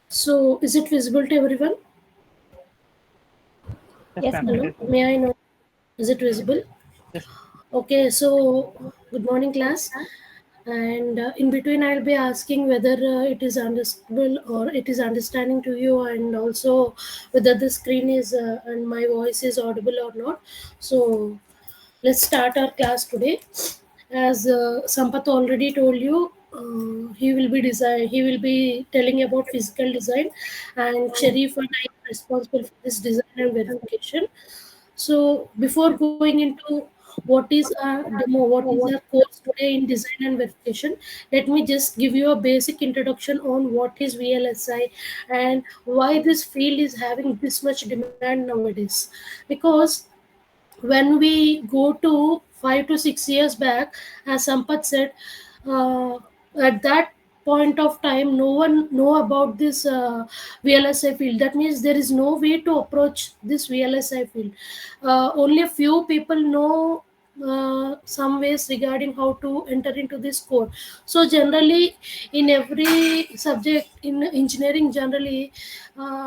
So, is it visible to everyone? Yes, Yes, ma'am, ma'am. it Hello, is. may I know? Is it visible? Yes. Okay, so good morning, class. And in between, I'll be asking whether it is understandable or it is understanding to you, and also whether the screen is and my voice is audible or not. So, let's start our class today. As Sampath already told you, he will be telling about physical design, and Sharif and I are responsible for this design and verification. So before going into what is our demo, what is our course today in design and verification, let me just give you a basic introduction on what is VLSI and why this field is having this much demand nowadays. Because when we go to 5 to 6 years back, as Sampath said, uh, at that point of time, no one know about this VLSI field. That means there is no way to approach this VLSI field. Only a few people know some ways regarding how to enter into this core. So generally, in every subject in engineering, generally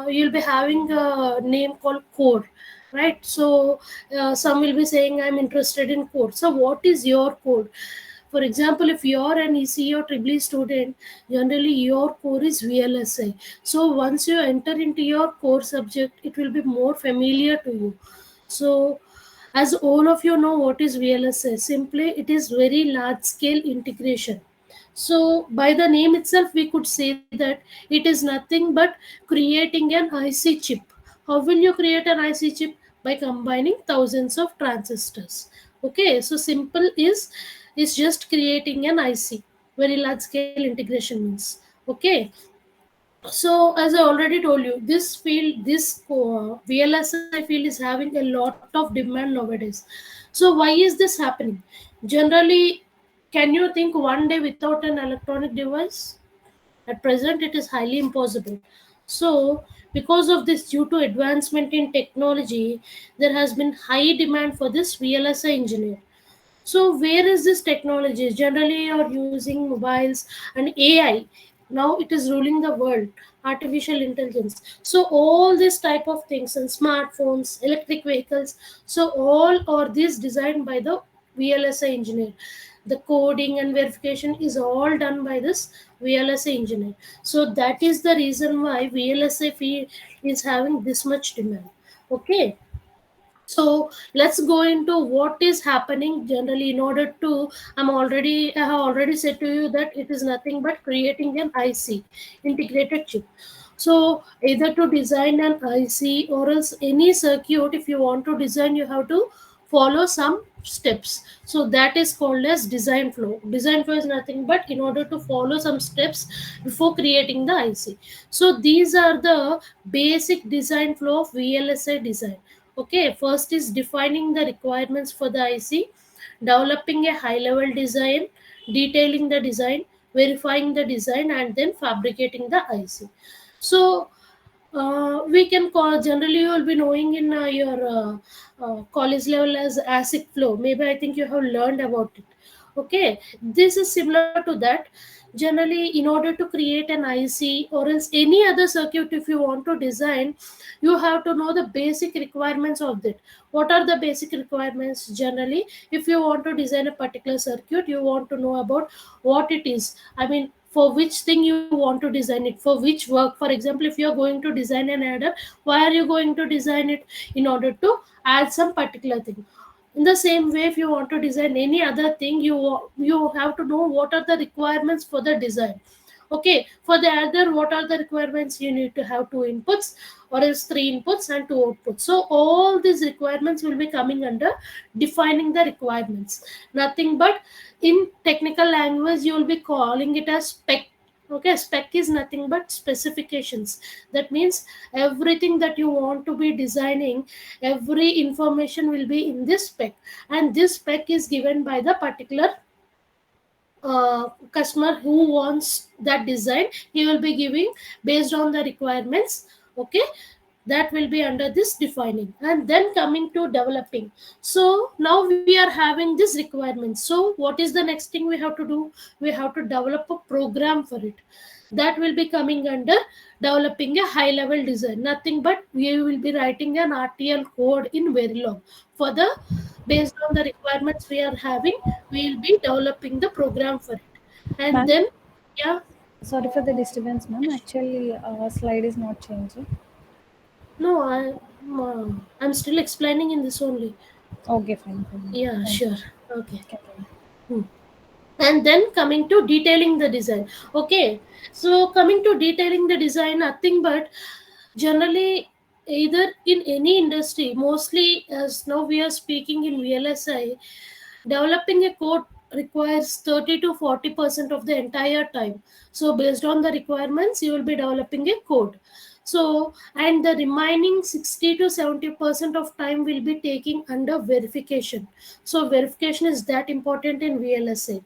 you'll be having a name called core, right? So some will be saying I'm interested in code. So what is your code? For example, if you're an EC or triple E student, generally your core is VLSI. So once you enter into your core subject, it will be more familiar to you. So as all of you know what is VLSI, simply it is very large scale integration. So by the name itself, we could say that it is nothing but creating an IC chip. How will you create an IC chip? By combining thousands of transistors. Okay, so simple is just creating an IC. Very large scale integration means. Okay, so as I already told you, this field, this VLSI field is having a lot of demand nowadays. So why is this happening? Generally, can you think one day without an electronic device? At present, it is highly impossible. So, because of this, due to advancement in technology, there has been high demand for this VLSI engineer. So where is this technology? Generally, you're using mobiles and AI. Now it is ruling the world. Artificial intelligence. So all this type of things and smartphones, electric vehicles. So all are these designed by the VLSI engineer. The coding and verification is all done by this VLSI engineer. So that is the reason why VLSI field is having this much demand. Okay, so let's go into what is happening generally in order to I have already said to you that it is nothing but creating an IC, integrated chip. So either to design an IC or else any circuit, if you want to design, you have to follow some steps. So that is called as design flow. Design flow is nothing but in order to follow some steps before creating the IC. So these are the basic design flow of VLSI design. Okay, first is defining the requirements for the IC, developing a high level design, detailing the design, verifying the design, and then fabricating the IC. So we can call, generally you will be knowing in your college level as ASIC flow. Maybe I think you have learned about it. Okay, this is similar to that. Generally, in order to create an IC or else any other circuit, if you want to design, you have to know the basic requirements of that. What are the basic requirements? Generally, if you want to design a particular circuit, you want to know about what it is. I mean, for which thing you want to design it, for which work. For example, if you are going to design an adder, why are you going to design it? In order to add some particular thing. In the same way, if you want to design any other thing, you have to know what are the requirements for the design. Okay, for the other, what are the requirements? You need to have two inputs or else three inputs and two outputs. So all these requirements will be coming under defining the requirements. Nothing but, in technical language, you will be calling it as spec. Okay, spec is nothing but specifications. That means everything that you want to be designing, every information will be in this spec, and this spec is given by the particular customer who wants that design. He will be giving based on the requirements. Okay, That will be under this defining. And then coming to developing. So now we are having this requirement. So what is the next thing we have to do? We have to develop a program for it. That will be coming under developing a high level design. Nothing but we will be writing an RTL code in Verilog for the, based on the requirements we are having, we will be developing the program for it. And Ma'am, then, yeah. sorry for the disturbance, ma'am. Actually, slide is not changing. No, I'm still explaining in this only. Okay, fine, fine. Yeah, Thank you. sure. Okay. Okay. Hmm. And then coming to detailing the design. Okay. So coming to detailing the design, nothing but generally either in any industry, mostly as now we are speaking in VLSI, developing a code requires 30 to 40% of the entire time. So based on the requirements, you will be developing a code. So and the remaining 60 to 70% of time will be taking under verification. So verification is that important in VLSA.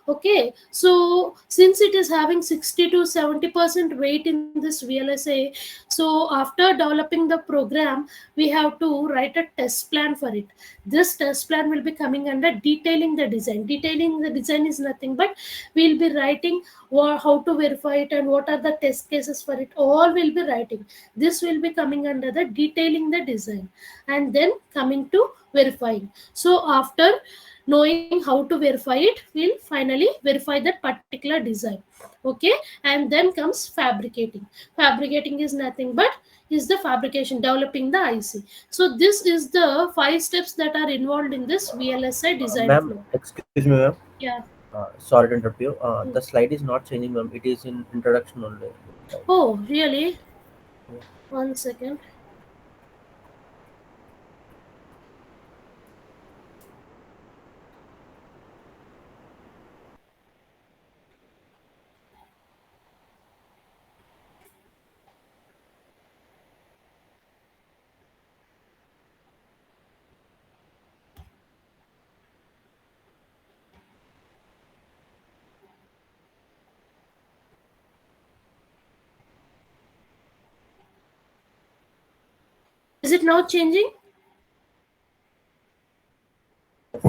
Okay, so since it is having 60 to 70% weight in this VLSA, so after developing the program, we have to write a test plan for it. This test plan will be coming under detailing the design. Detailing the design is nothing but we'll be writing how to verify it and what are the test cases for it. All will be writing. This will be coming under the detailing the design, and then coming to verifying. So after knowing how to verify it, we'll finally verify that particular design. Okay, and then comes fabricating. Fabricating is nothing but is the fabrication, developing the IC. So this is the 5 steps that are involved in this VLSI design Ma'am, flow. excuse me, ma'am. Yeah. Sorry to interrupt you. Hmm. The slide is not changing, ma'am. It is in introduction only. Right. Oh, really? Yeah. 1 second. Is it now changing?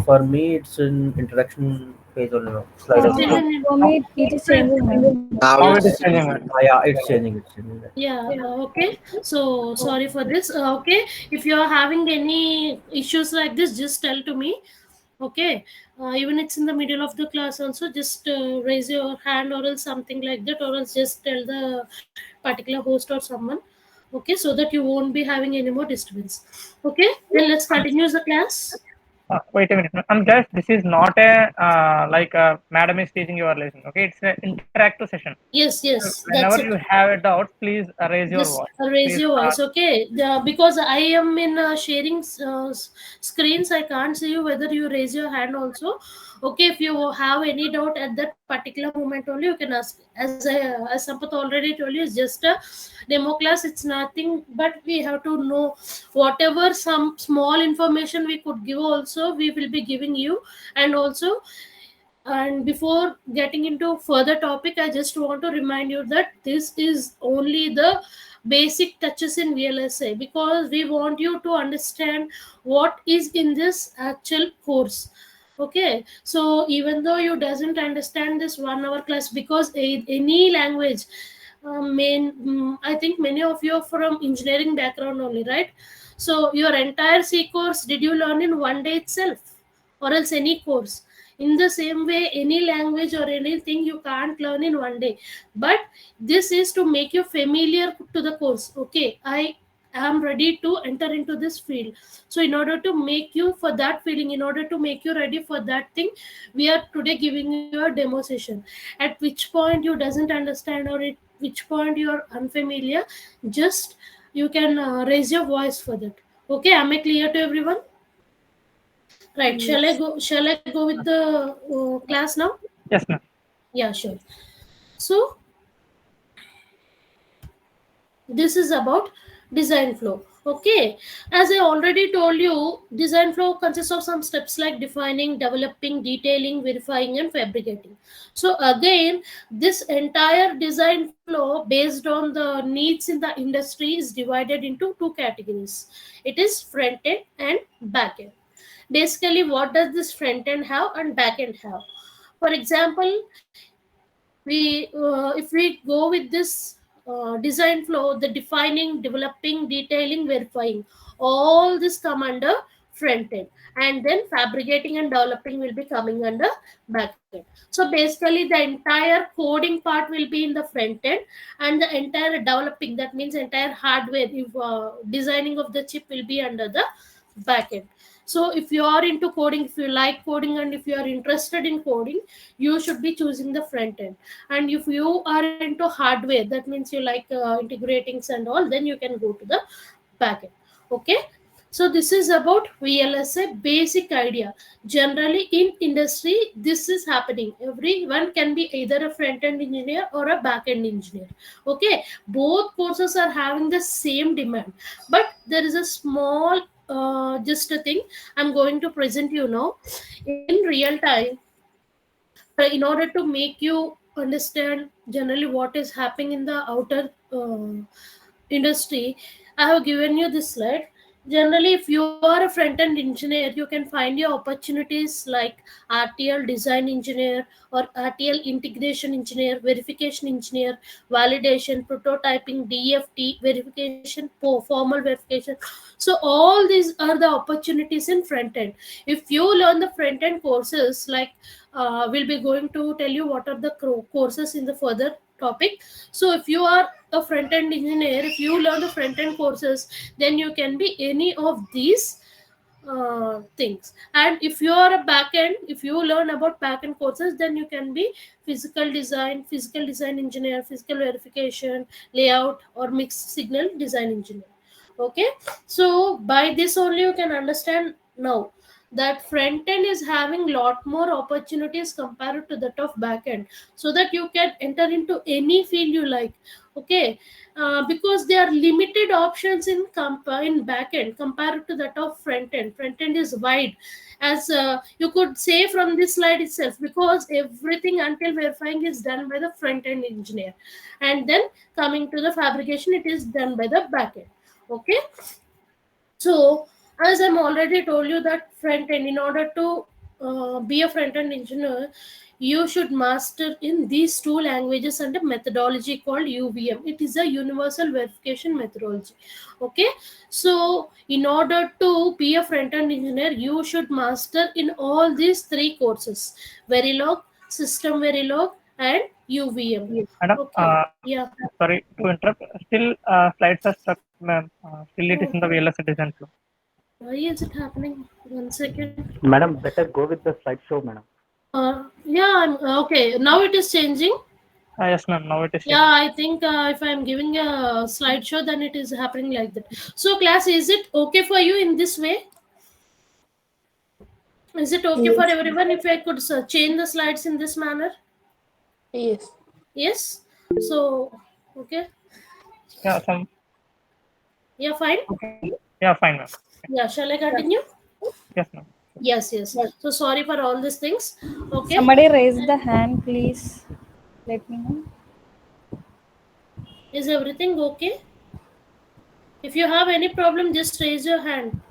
For me, it's in introduction phase only, ma'am. Slide only. Still in For me, it is yeah, changing, ma'am. Now yeah. it is changing, man. Yeah, it's changing. It's changing. Yeah, okay. So sorry for this. Okay, if you are having any issues like this, just tell to me. Okay, even it's in the middle of the class, also just raise your hand or else something like that, or else just tell the particular host or someone. Okay, so that you won't be having any more disturbance. Okay, then let's continue the class. Wait a minute. I'm just. This is not a like madam is teaching your lesson. Okay, it's an interactive session. Yes, yes, Whenever that's you it. have a doubt, please raise your Just voice. raise Please. your voice, okay? Because I am in sharing screens, I can't see you whether you raise your hand also. Okay, if you have any doubt at that particular moment only, you can ask. As Sampath already told you, it's just a demo class. It's nothing, but we have to know whatever some small information we could give. Also, we will be giving you, and also, and before getting into further topic, I just want to remind you that this is only the basic touches in VLSA, because we want you to understand what is in this actual course. Okay, so even though you doesn't understand this 1 hour class, because any language, I think many of you are from engineering background only, right? So your entire C course did you learn in 1 day itself, or else any course? In the same way, any language or anything you can't learn in 1 day, but this is to make you familiar to the course. Okay, I am ready to enter into this field. So in order to make you for that feeling, in order to make you ready for that thing, we are today giving you a demo session. At which point you doesn't understand, or at which point you are unfamiliar, just you can raise your voice for that. Okay, am I clear to everyone? Right, Yes. shall I go with the class now? Yes, ma'am. Yeah, sure. So this is about design flow. Okay, as I already told you, design flow consists of some steps like defining, developing, detailing, verifying, and fabricating. So again, this entire design flow based on the needs in the industry is divided into two categories. It is front end and back end. Basically, what does this front end have and back end have? For example, if we go with this design flow, the defining, developing, detailing, verifying, all this come under front end, and then fabricating and developing will be coming under back end. So basically the entire coding part will be in the front end, and the entire developing, that means entire hardware, if designing of the chip, will be under the back end. So if you are into coding, if you like coding, and if you are interested in coding, you should be choosing the front end. And if you are into hardware, that means you like integratings and all, then you can go to the backend. Okay, so this is about VLSI basic idea. Generally in industry, this is happening. Everyone can be either a front end engineer or a back end engineer. Okay, both courses are having the same demand, but there is a small just a thing I'm going to present you now in real time, in order to make you understand generally what is happening in the outer industry. I have given you this slide. Generally, if you are a front end engineer, you can find your opportunities like RTL design engineer or RTL integration engineer, verification engineer, validation, prototyping, DFT, verification, formal verification. So all these are the opportunities in front end. If you learn the front end courses, like we'll be going to tell you what are the courses in the further topic. So if you are a front end engineer, if you learn the front end courses, then you can be any of these things. And if you are a back end, if you learn about back end courses, then you can be physical design engineer, physical verification, layout, or mixed signal design engineer. Okay, so by this only you can understand now that front end is having lot more opportunities compared to that of back end, so that you can enter into any field you like. Okay, because there are limited options in back end compared to that of front end. Front end is wide, as you could say from this slide itself, because everything until verifying is done by the front end engineer, and then coming to the fabrication, it is done by the back end. Okay, so as I'm already told you that front end, in order to be a front end engineer, you should master in these two languages and a methodology called UVM. It is a universal verification methodology. Okay, so in order to be a front end engineer, you should master in all these three courses: Verilog, System Verilog, and UVM. Madam, Okay, yeah. sorry to interrupt. Still, slides are stuck, ma'am. Still, it is Oh, in the VLSI design flow. why is it happening? 1 second. Madam, better go with the slideshow, madam. Yeah, okay. Now it is changing. Yes, ma'am. Now it is Yeah, changing. I think if I'm giving a slideshow, then it is happening like that. So, class, is it okay for you in this way? Is it okay for Yes. everyone if I could change the slides in this manner? Yes. Yes. So, okay. Yeah, some. Yeah, fine. Okay. Yeah, fine, ma'am. Yeah, shall I continue? Yes, ma'am. Yes, yes. So, sorry for all these things. Okay. Somebody raise the hand, please. Let me know. Is everything okay? If you have any problem, just raise your hand.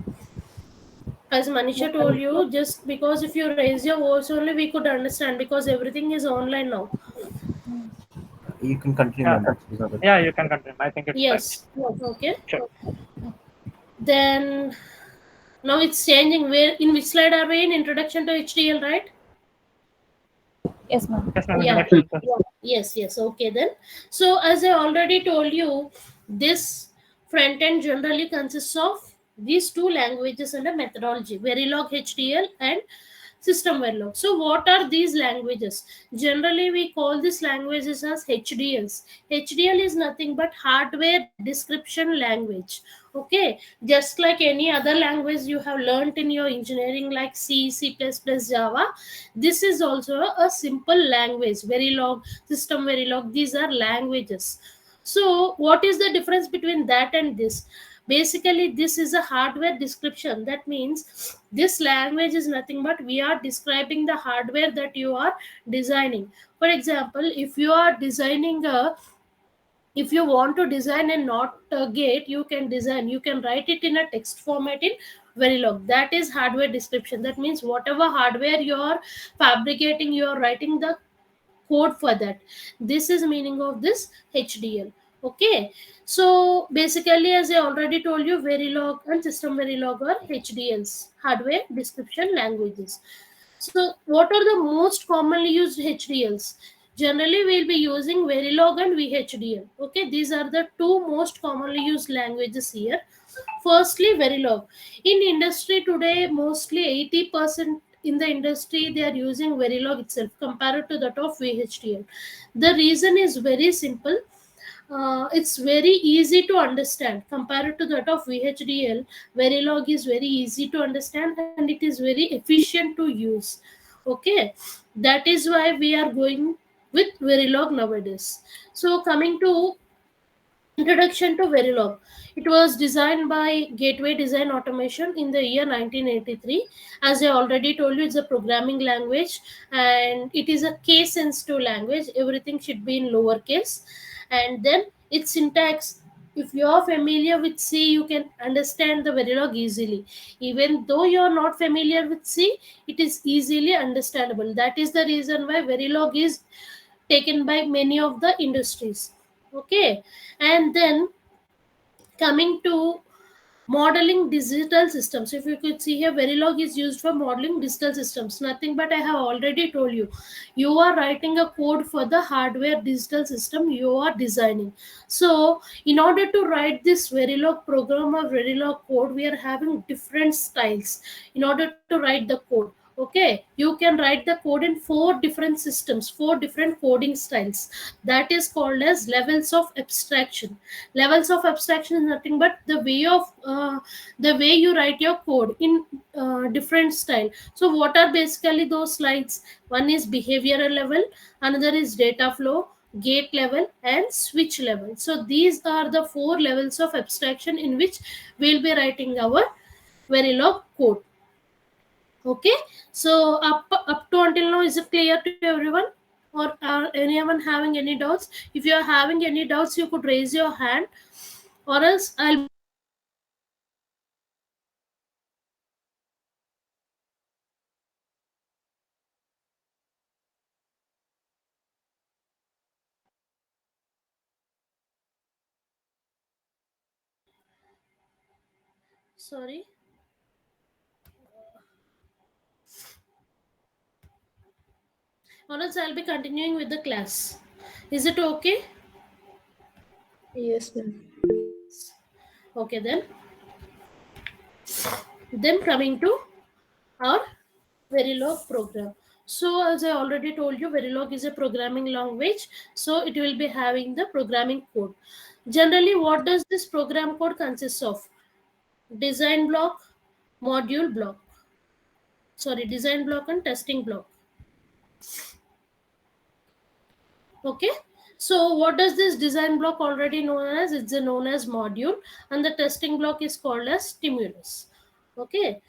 As Manisha told you, just because if you raise your voice only, we could understand, because everything is online now. You can continue, Yeah, ma'am. Isabel. yeah, you can continue. I think it's fine. Yes. Okay. Sure. Then now it's changing. Where in which slide are we in? Introduction to HDL, right? Yes, ma'am. Yes, ma'am. Yeah. Next, Yes. Okay then. So as I already told you, this front end generally consists of these two languages and a methodology: Verilog HDL and System Verilog. So what are these languages? Generally, we call these languages as HDLs. HDL is nothing but hardware description language. Okay, just like any other language you have learned in your engineering, like C, C++, Java, this is also a simple language. Verilog, System Verilog, these are languages. So what is the difference between that and this? Basically, this is a hardware description. That means this language is nothing but we are describing the hardware that you are designing. For example, if you want to design a not gate, you can write it in a text format in Verilog. That is hardware description. That means whatever hardware you are fabricating, you are writing the code for that. This is meaning of this HDL. Okay, so basically, as I already told you, Verilog and System Verilog are HDLs, hardware description languages. So what are the most commonly used HDLs? Generally, we'll be using Verilog and VHDL. Okay, these are the two most commonly used languages here. Firstly, Verilog. In industry today, mostly 80% in the industry they are using Verilog itself compared to that of VHDL. The reason is very simple. It's very easy to understand compared to that of VHDL. Verilog is very easy to understand and it is very efficient to use. Okay, that is why we are going with Verilog nowadays. So coming to introduction to Verilog. It was designed by Gateway Design Automation in the year 1983. As I already told you, it's a programming language and it is a case sensitive language. Everything should be in lowercase. And then its syntax. If you are familiar with C, you can understand the Verilog easily. Even though you are not familiar with C, it is easily understandable. That is the reason why Verilog is taken by many of the industries. Okay, and then coming to modeling digital systems. If you could see here, Verilog is used for modeling digital systems. Nothing but I have already told you. You are writing a code for the hardware digital system you are designing. So, in order to write this Verilog program or Verilog code, we are having different styles in order to write the code. Okay, you can write the code in four different systems, four different coding styles. That is called as levels of abstraction. Levels of abstraction is nothing but the way you write your code in different style. So what are basically those slides? One is behavioral level, another is data flow, gate level and switch level. So these are the four levels of abstraction in which we'll be writing our Verilog code. Okay, so up to until now, is it clear to everyone, or are anyone having any doubts? If you are having any doubts, you could raise your hand, or else I'll be continuing with the class. Sorry, or else I'll be continuing with the class. Is it okay? Yes, ma'am. Okay, then coming to our Verilog program. So as I already told you, Verilog is a programming language. So it will be having the programming code. Generally, what does this program code consist of? Design block, module block. Sorry, design block and testing block. Okay, so what does this design block already known as? It's known as module, and the testing block is called as stimulus. Okay,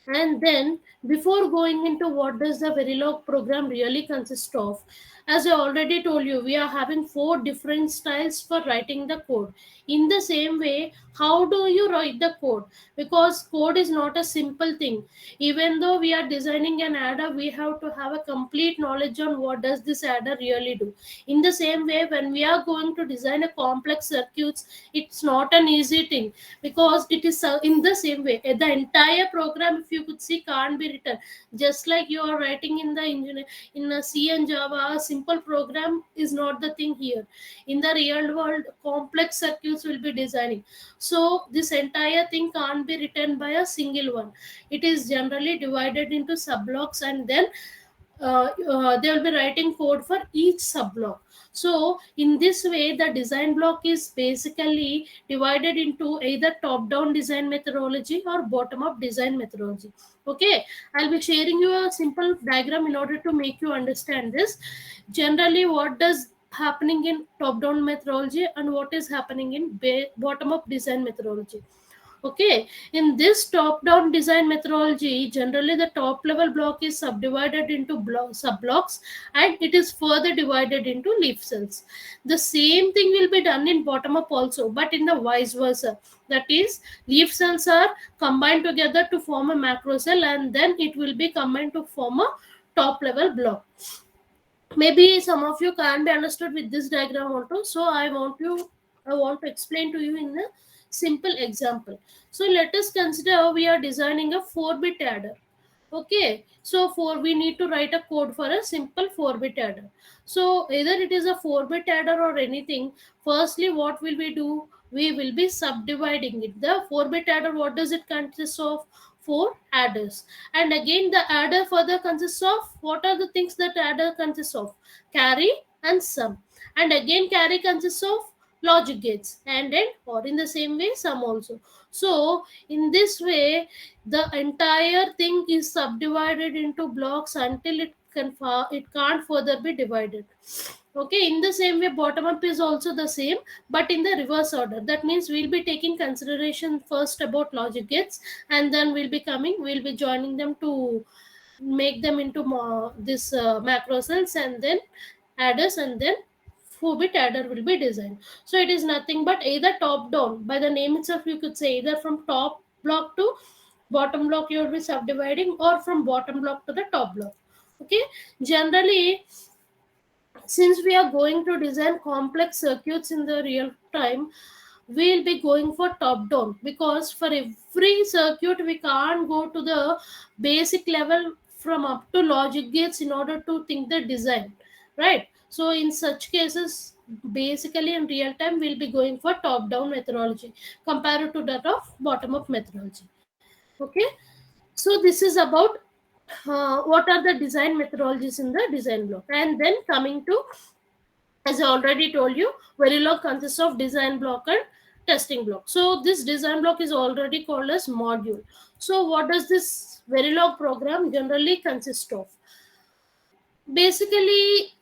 and then before going into what does the Verilog program really consist of, as I already told you, we are having four different styles for writing the code. In the same way, how do you write the code? Because code is not a simple thing. Even though we are designing an adder, we have to have a complete knowledge on what does this adder really do. In the same way, when we are going to design a complex circuits, it's not an easy thing, because it is in the same way the entire program, if you could see, can't be written just like you are writing in the engineer in a C and Java. A simple program is not the thing here. In the real world, complex circuits will be designing. So this entire thing can't be written by a single one. It is generally divided into subblocks, and then they will be writing code for each subblock. So in this way, the design block is basically divided into either top down design methodology or bottom up design methodology. Okay, I'll be sharing you a simple diagram in order to make you understand this. Generally, what does happening in top down methodology and what is happening in bottom up design methodology? Okay, in this top-down design methodology, generally the top-level block is subdivided into sub-blocks, and it is further divided into leaf cells. The same thing will be done in bottom-up also, but in the vice versa. That is, leaf cells are combined together to form a macro cell, and then it will be combined to form a top-level block. Maybe some of you can't be understood with this diagram also, so I want to explain to you in a simple example. So let us consider we are designing a 4-bit adder. Okay, so for we need to write a code for a simple 4-bit adder. So either it is a 4-bit adder or anything. Firstly, what will we do? We will be subdividing it. The 4-bit adder, what does it consist of? 4 adders. And again, the adder further consists of, what are the things that adder consists of? Carry and sum. And again, carry consists of logic gates, and then or in the same way sum also. So in this way, the entire thing is subdivided into blocks until it can't further be divided. Okay, in the same way, bottom up is also the same, but in the reverse order. That means we'll be taking consideration first about logic gates, and then we'll be joining them to make them into this macro cells, and then adders, and then 4-bit adder will be designed. So it is nothing but either top down. By the name itself, you could say either from top block to bottom block you will be subdividing, or from bottom block to the top block. Okay, generally, since we are going to design complex circuits in the real time, we'll be going for top down, because for every circuit we can't go to the basic level from up to logic gates in order to think the design, right? So in such cases, basically in real time we'll be going for top down methodology compared to that of bottom up methodology. Okay, so this is about what are the design methodologies in the design block. And then coming to, as I already told you, Verilog consists of design block and testing block. So this design block is already called as module. So what does this Verilog program generally consist of? Basically,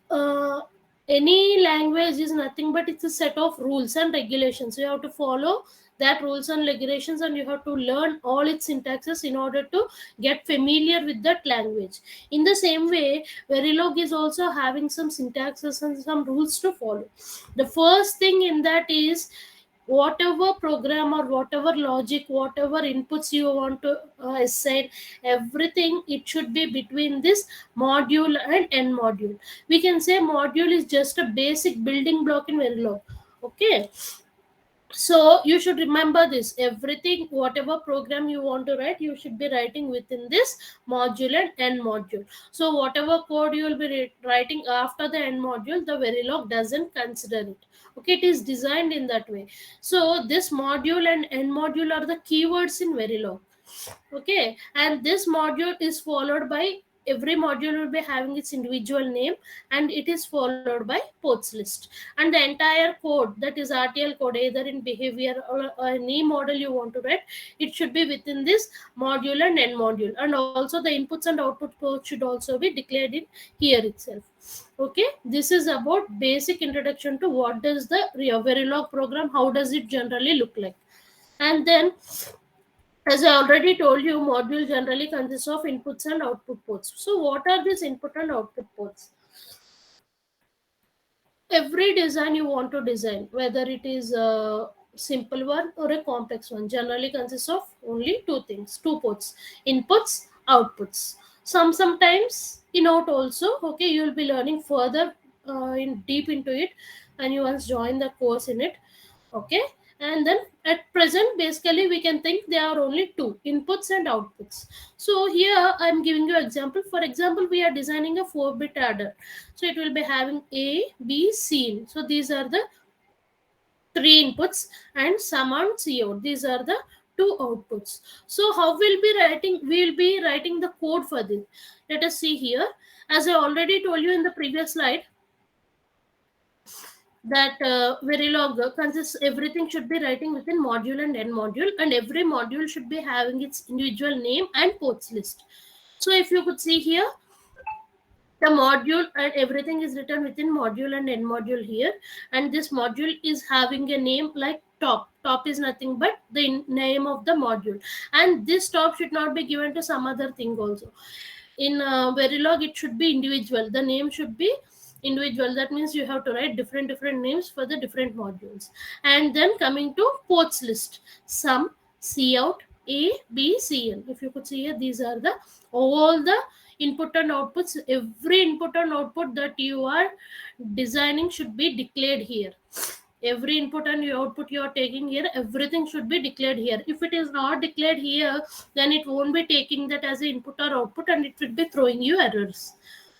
any language is nothing but it's a set of rules and regulations. You have to follow that rules and regulations, and you have to learn all its syntaxes in order to get familiar with that language. In the same way, Verilog is also having some syntaxes and some rules to follow. The first thing in that is, whatever program or whatever logic, whatever inputs you want to assign, everything, it should be between this module and end module. We can say module is just a basic building block in Verilog. Okay, so you should remember this. Everything, whatever program you want to write, you should be writing within this module and end module. So whatever code you will be writing after the end module, the Verilog doesn't consider it. Okay, it is designed in that way. So this module and end module are the keywords in Verilog. Okay, and this module is followed by, every module will be having its individual name, and it is followed by ports list. And the entire code, that is RTL code, either in behavior or any model you want to write, it should be within this module and end module. And also the inputs and output code should also be declared in here itself. Okay, this is about basic introduction to what does the Verilog program, how does it generally look like. And then, as I already told you, module generally consists of inputs and output ports. So what are these input and output ports? Every design you want to design, whether it is a simple one or a complex one, generally consists of only two things, two ports: inputs, outputs. Sometimes in out also. Okay, you will be learning further in deep into it, and you once join the course in it. Okay, and then at present, basically we can think there are only two, inputs and outputs. So here I'm giving you example. For example, we are designing a 4-bit adder, so it will be having A, B, C. So these are the three inputs, and sum and cout, these are the two outputs. So how we'll be writing the code for this. Let us see here. As I already told you in the previous slide, that Verilog consists, everything should be writing within module and end module, and every module should be having its individual name and ports list. So if you could see here, the module and everything is written within module and end module here, and this module is having a name like top is nothing but the name of the module, and this top should not be given to some other thing also. In Verilog it should be individual, the name should be individual. That means you have to write different names for the different modules. And then coming to ports list, sum, cout, a, b, cn. If you could see here, these are the all the input and outputs. Every input and output that you are designing should be declared here. Every input and output you are taking here, everything should be declared here. If it is not declared here, then it won't be taking that as an input or output, and it will be throwing you errors.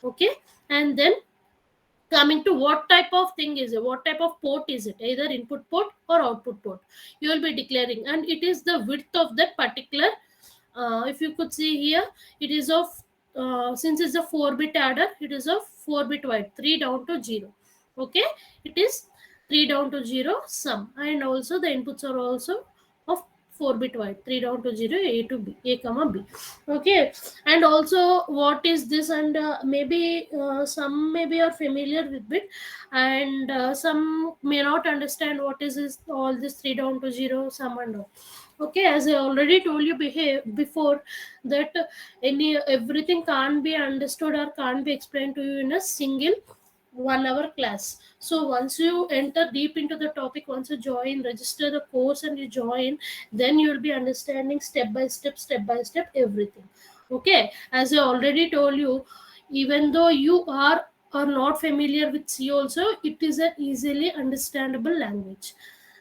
Okay. And then coming to what type of thing is it, what type of port is it, either input port or output port, you will be declaring, and it is the width of that particular. If you could see here, it is of since it's a 4-bit adder, it is of 4-bit wide, 3 down to 0. Okay, it is 3 down to 0 sum, and also the inputs are also of 4-bit wide, 3 down to 0, a to b, a comma b. Okay, and also what is this, and maybe some maybe are familiar with it, and some may not understand what is this, all this 3 down to 0 sum and all. Okay, as I already told you before, that everything can't be understood or can't be explained to you in a single 1 hour class. So once you enter deep into the topic, once you join, register the course and you join, then you will be understanding step by step everything. Okay, as I already told you, even though you are not familiar with C also, it is an easily understandable language,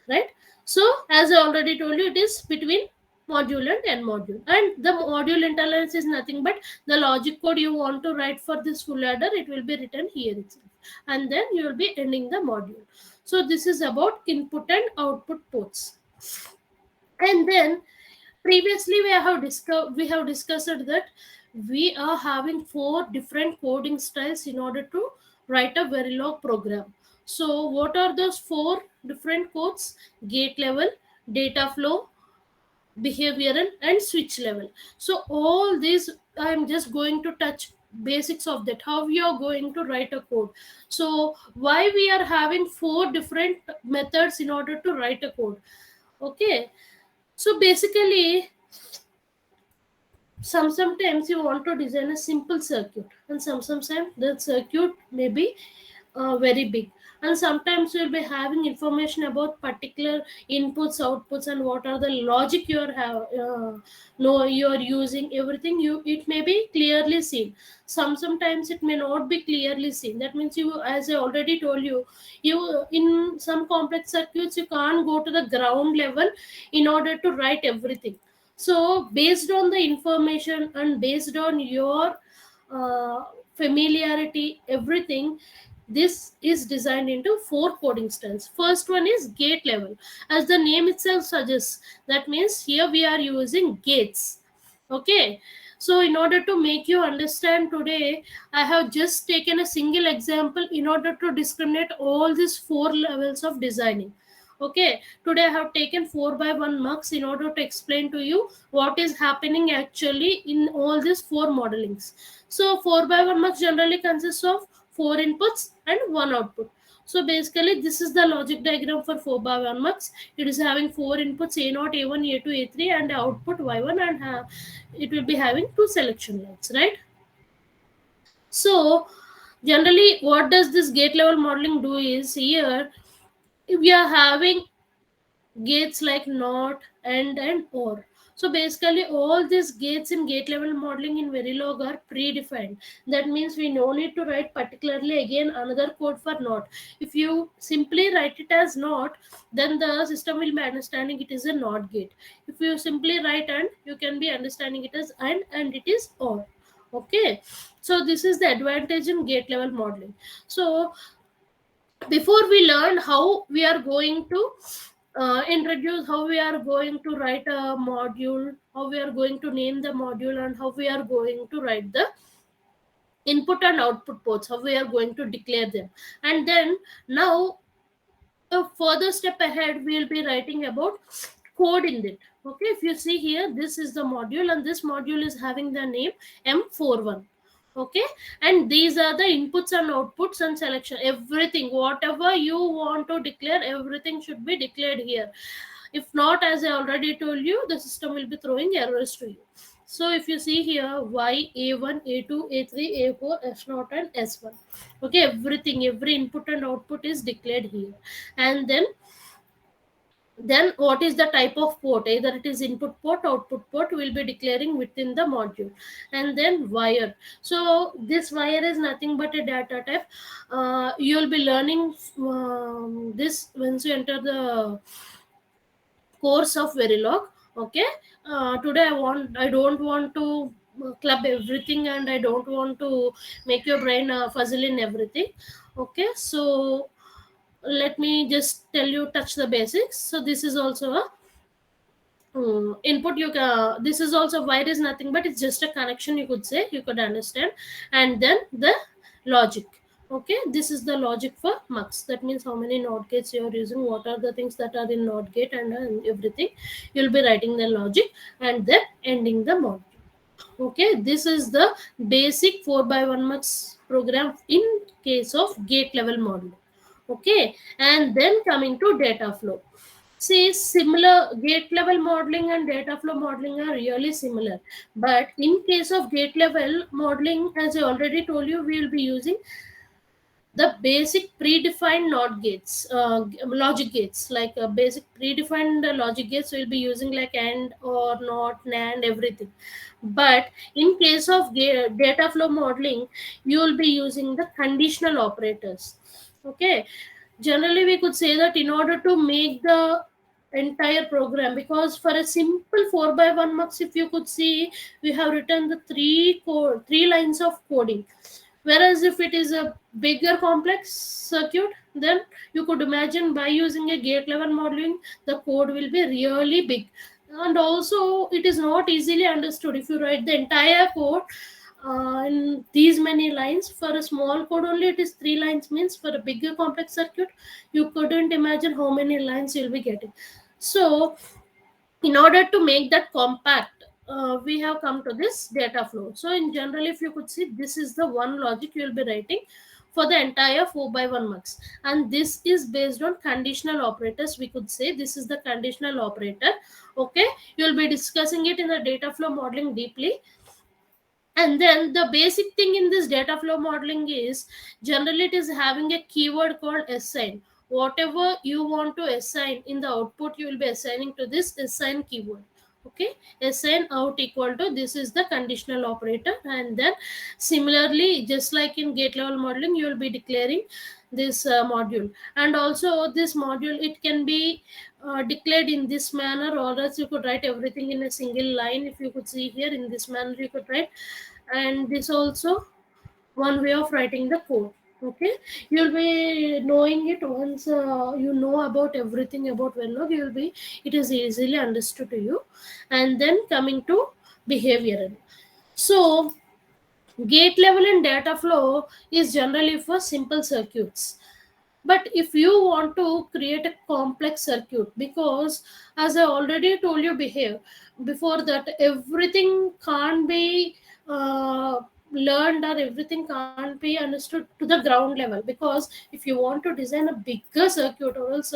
right? So as I already told you, it is between module and end module, and the module interlines is nothing but the logic code you want to write for this full adder, it will be written here itself, and then you will be ending the module. So this is about input and output ports. And then previously we have discussed that we are having 4 different coding styles in order to write a Verilog program. So what are those 4 different codes? Gate level, data flow, behavioral, and switch level. So all these I'm just going to touch basics of that, how we are going to write a code. So why we are having 4 different methods in order to write a code? Okay, so basically sometimes you want to design a simple circuit, and sometimes the circuit may be very big, and sometimes you'll be having information about particular inputs, outputs, and what are the logic you are no you are using, everything you it may be clearly seen. Sometimes it may not be clearly seen. That means you, as I already told you, you in some complex circuits you can't go to the ground level in order to write everything. So based on the information and based on your familiarity, everything, this is designed into 4 coding styles. First one is gate level. As the name itself suggests, that means here we are using gates. Okay, so in order to make you understand today, I have just taken a single example in order to discriminate all these 4 levels of designing. Okay, today I have taken 4 by 1 marks in order to explain to you what is happening actually in all these 4 modelings. So 4 by 1 marks generally consists of 4 inputs and 1 output. So basically this is the logic diagram for 4 by 1 marks. It is having 4 inputs, A0, A1, A2, A3, and output Y1, and it will be having 2 selection lines, right? So generally what does this gate level modeling do is, here we are having gates like NOT, and OR. So basically all these gates in gate level modeling in Verilog are predefined. That means we no need to write particularly again another code for NOT. If you simply write it as NOT, then the system will be understanding it is a NOT gate. If you simply write AND, you can be understanding it as and it is OR. Okay, so this is the advantage in gate level modeling. So before we learn how we are going to introduce, how we are going to write a module, how we are going to name the module, and how we are going to write the input and output ports, how we are going to declare them, and then now a further step ahead we will be writing about code in it. Okay, if you see here, this is the module, and this module is having the name M41. Okay, and these are the inputs and outputs and selection. Everything, whatever you want to declare, everything should be declared here. If not, as I already told you, the system will be throwing errors to you. So if you see here, y, a1, a2, a3, a4, s0 and s1. Okay, everything, every input and output is declared here. And then what is the type of port, either it is input port, output port, will be declaring within the module. And then wire, so this wire is nothing but a data type. You'll be learning this once you enter the course of Verilog. Okay, today I don't want to club everything, and I don't want to make your brain fuzzle in everything. Okay, so let me just tell you, touch the basics. So this is also a input. You can, this is also wire is nothing but it's just a connection, you could say, you could understand. And then the logic. Okay, this is the logic for mux. That means how many NOT gates you are using, what are the things that are in NOT gate, and everything. You'll be writing the logic and then ending the module. Okay, this is the basic 4 by 1 mux program in case of gate level module. Okay, and then coming to data flow. See, similar gate level modeling and data flow modeling are really similar. But in case of gate level modeling, as I already told you, we will be using the basic predefined NOT gates, logic gates, like basic predefined logic gates will be using like AND or NOT, NAND, everything. But in case of data flow modeling, you will be using the conditional operators. Okay, generally we could say that in order to make the entire program, because for a simple 4 by 1 mux, if you could see, we have written the three lines of coding. Whereas if it is a bigger complex circuit, then you could imagine by using a gate level modeling, the code will be really big. And also it is not easily understood if you write the entire code in these many lines. For a small code only it is 3 lines, means for a bigger complex circuit you couldn't imagine how many lines you'll be getting. So in order to make that compact, we have come to this data flow. So in general, if you could see, this is the one logic you will be writing for the entire 4 by 1 mux, and this is based on conditional operators. We could say this is the conditional operator. Okay, you will be discussing it in the data flow modeling deeply. And then the basic thing in this data flow modeling is, generally it is having a keyword called assign. Whatever you want to assign in the output, you will be assigning to this assign keyword. Okay, assign out equal to, this is the conditional operator. And then similarly, just like in gate level modeling, you will be declaring this module. And also this module, it can be declared in this manner, or else you could write everything in a single line. If you could see here, in this manner you could write. And this also one way of writing the code. Okay, you'll be knowing it once you know about everything about Verilog, you'll be, it is easily understood to you. And then coming to behavioral. So gate level and data flow is generally for simple circuits. But if you want to create a complex circuit, because as I already told you before, that everything can't be uh, learned, or everything can't be understood to the ground level. Because if you want to design a bigger circuit, or else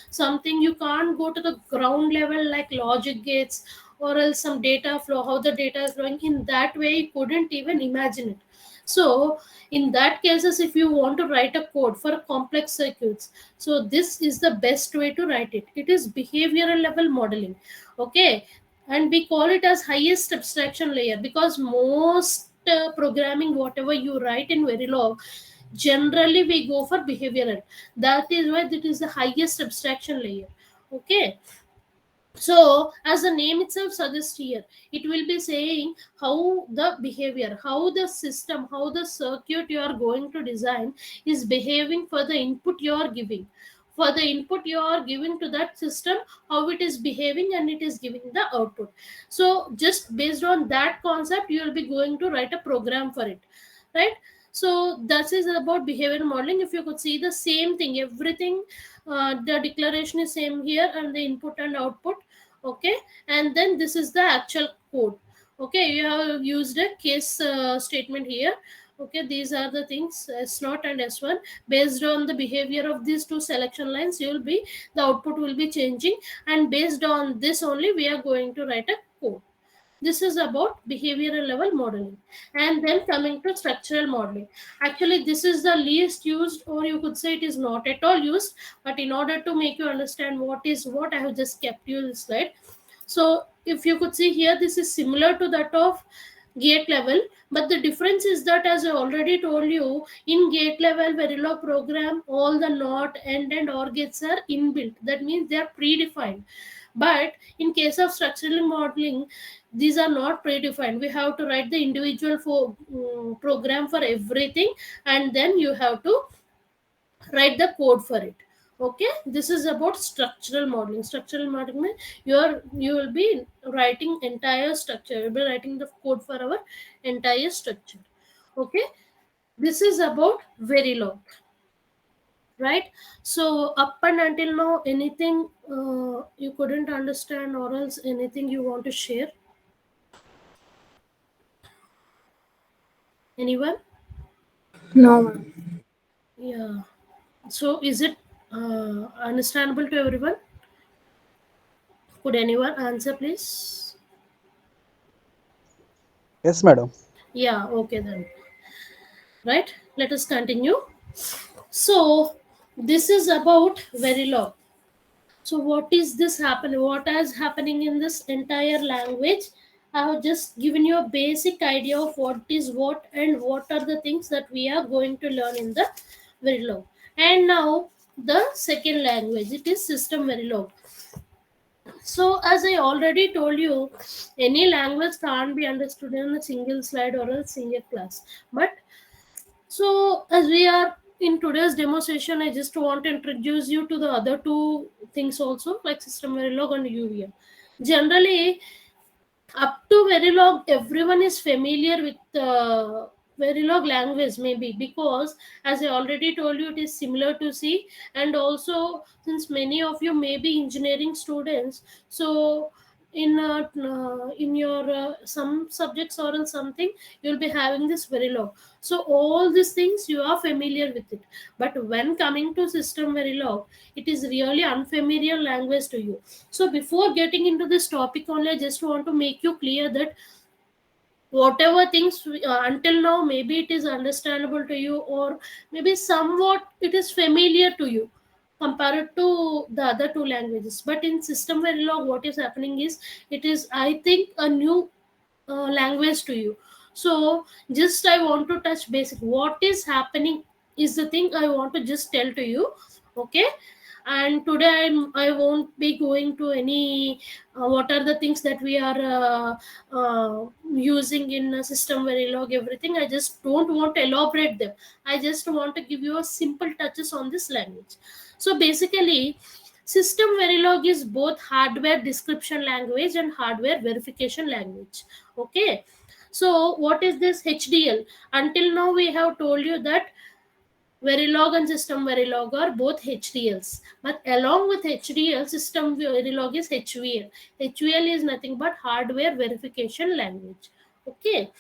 something, you can't go to the ground level like logic gates, or else some data flow, how the data is flowing. In that way you couldn't even imagine it. So in that cases, if you want to write a code for complex circuits, so this is the best way to write it. It is behavioral level modeling. Okay, and we call it as highest abstraction layer, because most programming, whatever you write in Verilog, generally we go for behavioral. That is why it is the highest abstraction layer. Okay, so as the name itself suggests here, it will be saying how the behavior, how the system, how the circuit you are going to design is behaving for the input you are giving. For the input you are giving to that system, how it is behaving, and it is giving the output. So just based on that concept, you will be going to write a program for it, right? So that is about behavior modeling. If you could see the same thing, everything, the declaration is same here, and the input and output. Okay, and then this is the actual code. Okay, you have used a case statement here. Okay, these are the things S0 and S1. Based on the behavior of these two selection lines, you will be the output will be changing, and based on this only we are going to write a code. This is about behavioral level modeling. And then coming to structural modeling. Actually, this is the least used, or you could say it is not at all used. But in order to make you understand what is what, I have just kept you this slide. So if you could see here, this is similar to that of gate level, but the difference is that, as I already told you, in gate level Verilog program, all the NOT, AND and OR gates are inbuilt. That means they are predefined. But in case of structural modeling, these are not predefined. We have to write the individual program for everything, and then you have to write the code for it. Okay, this is about structural modeling. Structural modeling means you will be writing entire structure, you'll be writing the code for our entire structure. Okay, this is about Verilog, right? So up and until now, anything you couldn't understand, or else anything you want to share? Anyone? No, ma'am. Yeah. So is it understandable to everyone? Could anyone answer, please? Yes, madam. Yeah, okay then. Right, let us continue. So this is about Verilog. So what is this happening? What is happening in this entire language? I have just given you a basic idea of what is what and what are the things that we are going to learn in the Verilog. And now the second language, it is System Verilog. So, as I already told you, any language can't be understood in a single slide or a single class. But so, as we are in today's demonstration, I just want to introduce you to the other two things also, like System Verilog and UVM. Generally, up to Verilog, everyone is familiar with Verilog language, maybe because, as I already told you, it is similar to C, and also since many of you may be engineering students, so in your some subjects or in something, you'll be having this Verilog. So all these things you are familiar with it, but when coming to System Verilog, it is really unfamiliar language to you. So before getting into this topic only, I just want to make you clear that whatever things until now, maybe it is understandable to you, or maybe somewhat it is familiar to you compared to the other two languages. But in System Verilog, what is happening is, it is, I think, a new language to you. So just I want to touch basic what is happening is the thing I want to just tell to you. Okay, and today I won't be going to any what are the things that we are using in a System Verilog, everything. I just don't want to elaborate them. I just want to give you a simple touches on this language. So basically, System Verilog is both hardware description language and hardware verification language. Okay, so what is this HDL? Until now we have told you that Verilog and System Verilog are both HDLs. But along with HDL, System Verilog is HVL. HVL is nothing but hardware verification language. Okay.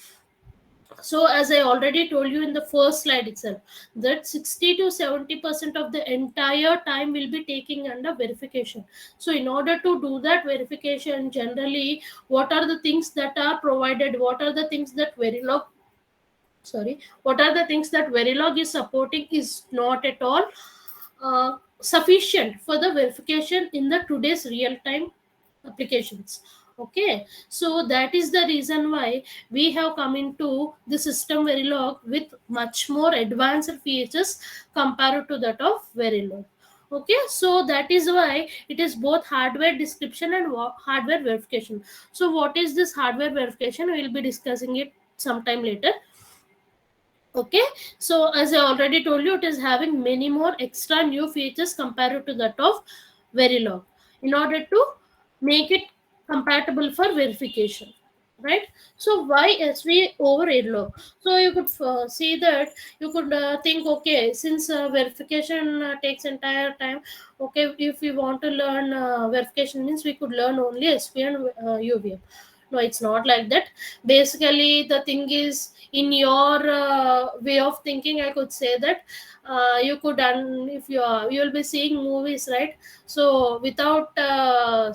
So as I already told you in the first slide itself, that 60 to 70% of the entire time will be taking under verification. So in order to do that verification, generally, what are the things that are provided? What are the things that Verilog what are the things that Verilog is supporting is not at all sufficient for the verification in the today's real-time applications. Okay, so that is the reason why we have come into the System Verilog with much more advanced features compared to that of Verilog. Okay, so that is why it is both hardware description and hardware verification. So what is this hardware verification? We will be discussing it sometime later. Okay, so as I already told you, it is having many more extra new features compared to that of Verilog, in order to make it compatible for verification, right? So why SV over Verilog? So you could see that, you could think, okay, since verification takes entire time, okay, if we want to learn verification, means we could learn only SV and UVM. No, it's not like that. Basically the thing is, in your way of thinking, I could say that you could if you will be seeing movies, right? So without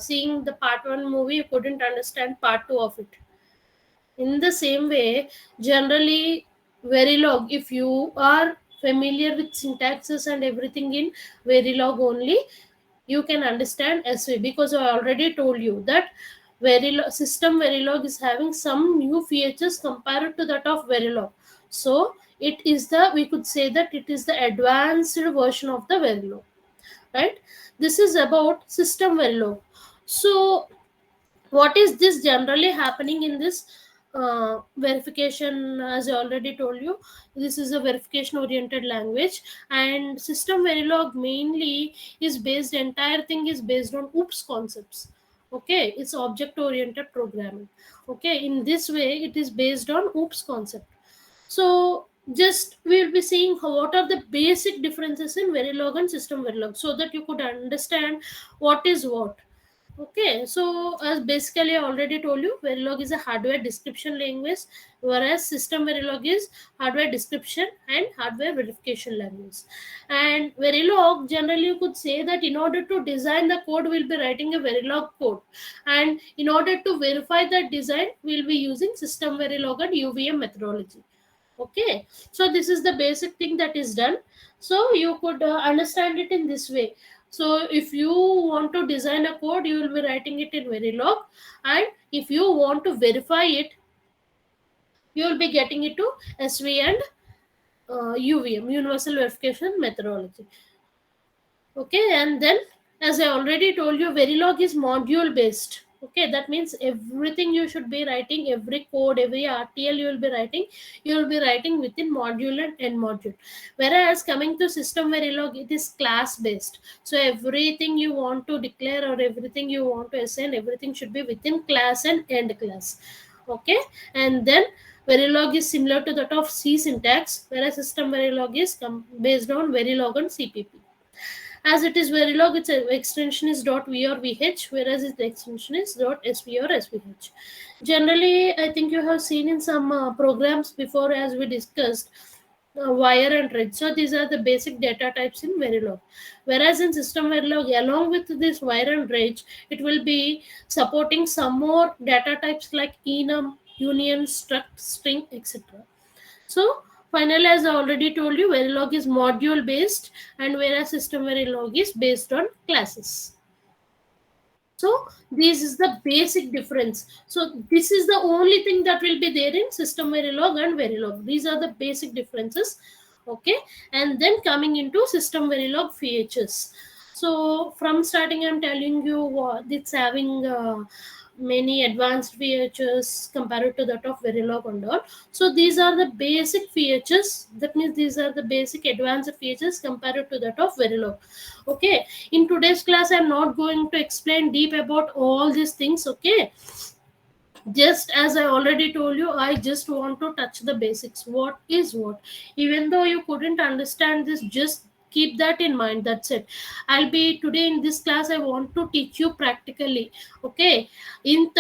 seeing the part 1 movie, you couldn't understand part 2 of it. In the same way, generally, Verilog, if you are familiar with syntaxes and everything in Verilog only, you can understand SV, because I already told you that system Verilog is having some new features compared to that of Verilog. So it is the, we could say that it is the advanced version of the Verilog, right? This is about system Verilog. So what is this generally happening in this verification? As I already told you, this is a verification oriented language, and system verilog mainly is based, entire thing is based on oops concepts. Okay, it's object oriented programming. Okay, in this way it is based on oops concept. So just we'll be seeing what are the basic differences in verilog and system verilog, so that you could understand what is what. Okay, so as basically I already told you, Verilog is a hardware description language, whereas System Verilog is hardware description and hardware verification language. And Verilog, generally you could say that in order to design the code, we'll be writing a Verilog code, and in order to verify that design, we'll be using System Verilog and UVM methodology. Okay, so this is the basic thing that is done. So you could understand it in this way. So if you want to design a code, you will be writing it in Verilog, and if you want to verify it, you will be getting it to SV and UVM, Universal Verification Methodology. Okay, and then as I already told you, Verilog is module based. Okay, that means everything you should be writing, every code, every RTL you will be writing within module and end module. Whereas coming to system Verilog, it is class based. So everything you want to declare or everything you want to assign, everything should be within class and end class. Okay, and then Verilog is similar to that of C syntax, whereas system Verilog is based on Verilog and CPP. As it is Verilog, its extension is .v or .vh, whereas its extension is .sv or .svh. Generally, I think you have seen in some programs before, as we discussed, wire and read. So these are the basic data types in Verilog. Whereas in system Verilog, along with this wire and range, it will be supporting some more data types like enum, union, struct, string, etc. So finally, as I already told you, Verilog is module based, and whereas system Verilog is based on classes. So this is the basic difference. So this is the only thing that will be there in system Verilog and Verilog. These are the basic differences. Okay, and then coming into system Verilog features. So from starting, I'm telling you it's having many advanced features compared to that of Verilog and all. So these are the basic features. That means these are the basic advanced features compared to that of Verilog. Okay, in today's class, I'm not going to explain deep about all these things. Okay, just as I already told you, I just want to touch the basics. What is what? Even though you couldn't understand this, just keep that in mind. That's it. I'll be today in this class, I want to teach you practically. Okay, in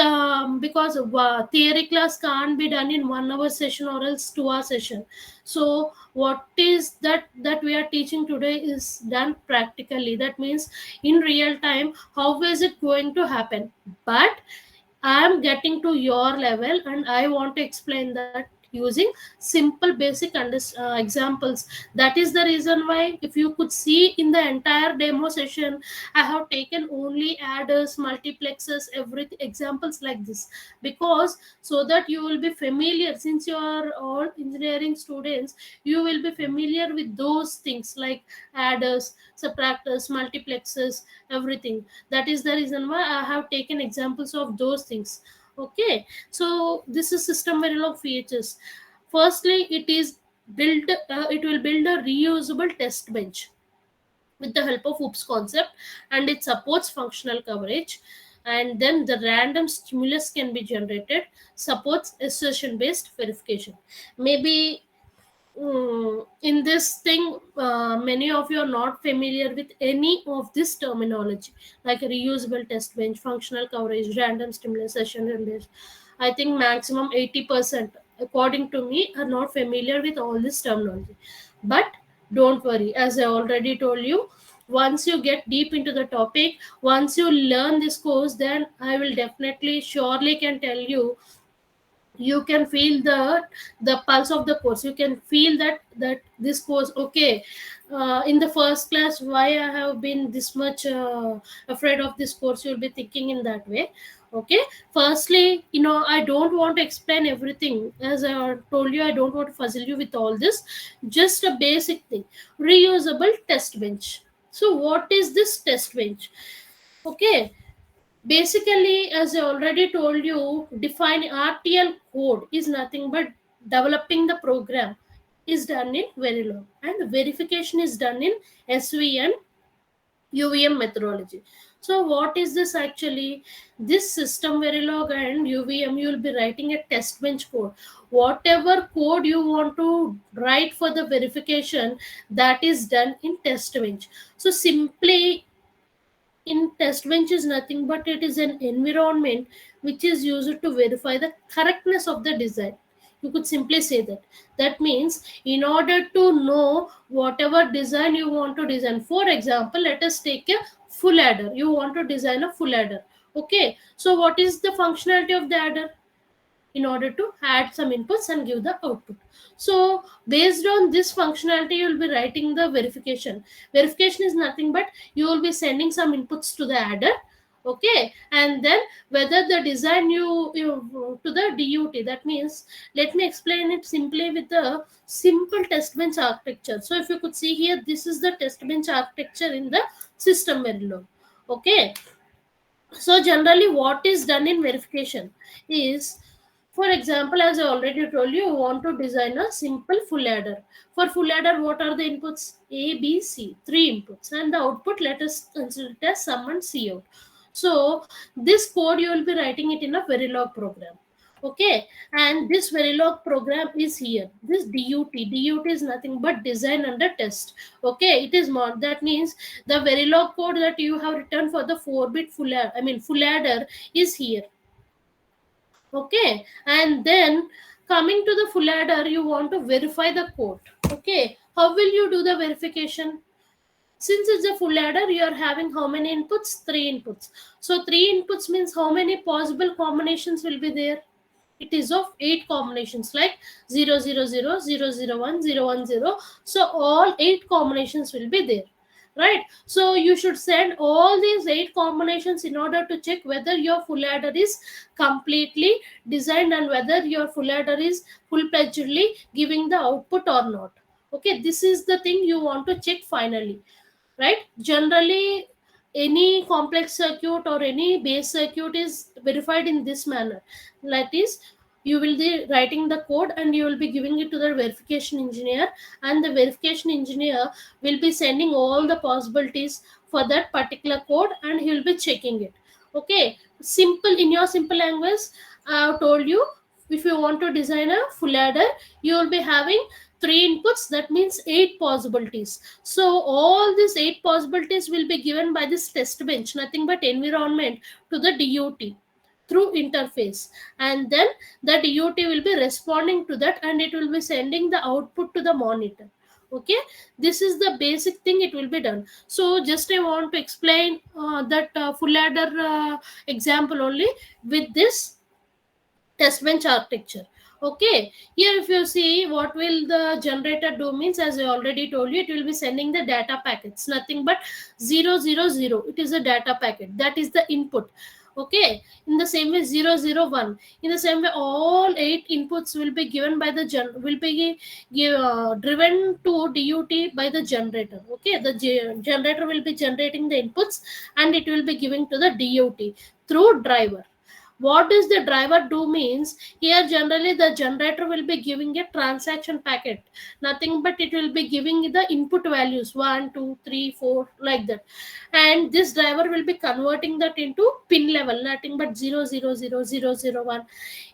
because theory class can't be done in 1 hour session or else 2 hour session. So what is that we are teaching today is done practically. That means in real time, how is it going to happen? But I am getting to your level and I want to explain that using simple basic examples. That is the reason why, if you could see in the entire demo session, I have taken only adders, multiplexes, everything, examples like this, because so that you will be familiar, since you are all engineering students, you will be familiar with those things like adders, subtractors, multiplexes, everything. That is the reason why I have taken examples of those things. Okay, so this is system Verilog features. Firstly, it will build a reusable test bench with the help of oops concept, and it supports functional coverage. And then the random stimulus can be generated, supports assertion based verification. Maybe in this thing, many of you are not familiar with any of this terminology, like a reusable test bench, functional coverage, random stimulus, session based. I think maximum 80%, according to me, are not familiar with all this terminology. But don't worry, as I already told you, once you get deep into the topic, once you learn this course, then I will definitely, surely can tell you, you can feel the pulse of the course. You can feel that this course, okay, in the first class, why I have been this much afraid of this course, you'll be thinking in that way. Okay, firstly, I don't want to explain everything. As I told you, I don't want to fuzzle you with all this. Just a basic thing: reusable test bench. So what is this test bench? Okay, basically, as I already told you, define RTL code is nothing but developing the program is done in Verilog, and verification is done in SV and UVM methodology. So what is this actually? This system Verilog and UVM, you will be writing a test bench code. Whatever code you want to write for the verification, that is done in test bench. So simply, in test bench is nothing but it is an environment which is used to verify the correctness of the design. You could simply say that. That means, in order to know whatever design you want to design, for example, let us take a full adder. You want to design a full adder. Okay, so what is the functionality of the adder? In order to add some inputs and give the output. So based on this functionality, you will be writing the verification. Verification is nothing but you will be sending some inputs to the adder. Okay, and then whether the design you to the DUT, that means, let me explain it simply with the simple test bench architecture. So if you could see here, this is the test bench architecture in the system Verilog. Okay, so generally what is done in verification is, for example, as I already told you, you want to design a simple full adder. For full adder, what are the inputs? A, B, C, three inputs, and the output, let us consider it as sum and Cout. So this code you will be writing it in a Verilog program. Okay, and this Verilog program is here. This DUT is nothing but design under test. Okay, it is not. That means the Verilog code that you have written for the 4-bit full adder is here. Okay, and then coming to the full adder, you want to verify the code. Okay, how will you do the verification? Since it's a full adder, you are having how many inputs? Three inputs. So three inputs means how many possible combinations will be there? It is of 8 combinations, like 000, 001, 010. So all 8 combinations will be there, right? So you should send all these 8 combinations in order to check whether your full adder is completely designed and whether your full adder is full-fledgedly giving the output or not. Okay, this is the thing you want to check finally, right? Generally, any complex circuit or any base circuit is verified in this manner. That is, you will be writing the code and you will be giving it to the verification engineer, and the verification engineer will be sending all the possibilities for that particular code, and he will be checking it. Okay, simple, in your simple language, I have told you, if you want to design a full adder, you will be having 3 inputs, that means 8 possibilities. So all these 8 possibilities will be given by this test bench, nothing but environment, to the DUT through interface, and then the DUT will be responding to that and it will be sending the output to the monitor. Okay, this is the basic thing, it will be done. So just I want to explain that full adder example only with this test bench architecture. Okay, here if you see, what will the generator do means, as I already told you, it will be sending the data packets, nothing but 000. It is a data packet, that is the input. Okay, in the same way 001, in the same way all 8 inputs will be given by the driven to DUT by the generator. Okay, the generator will be generating the inputs and it will be giving to the DUT through driver. What does the driver do means, here generally the generator will be giving a transaction packet, nothing but it will be giving the input values 1 2 3 4 like that, and this driver will be converting that into pin level, nothing but 000 001.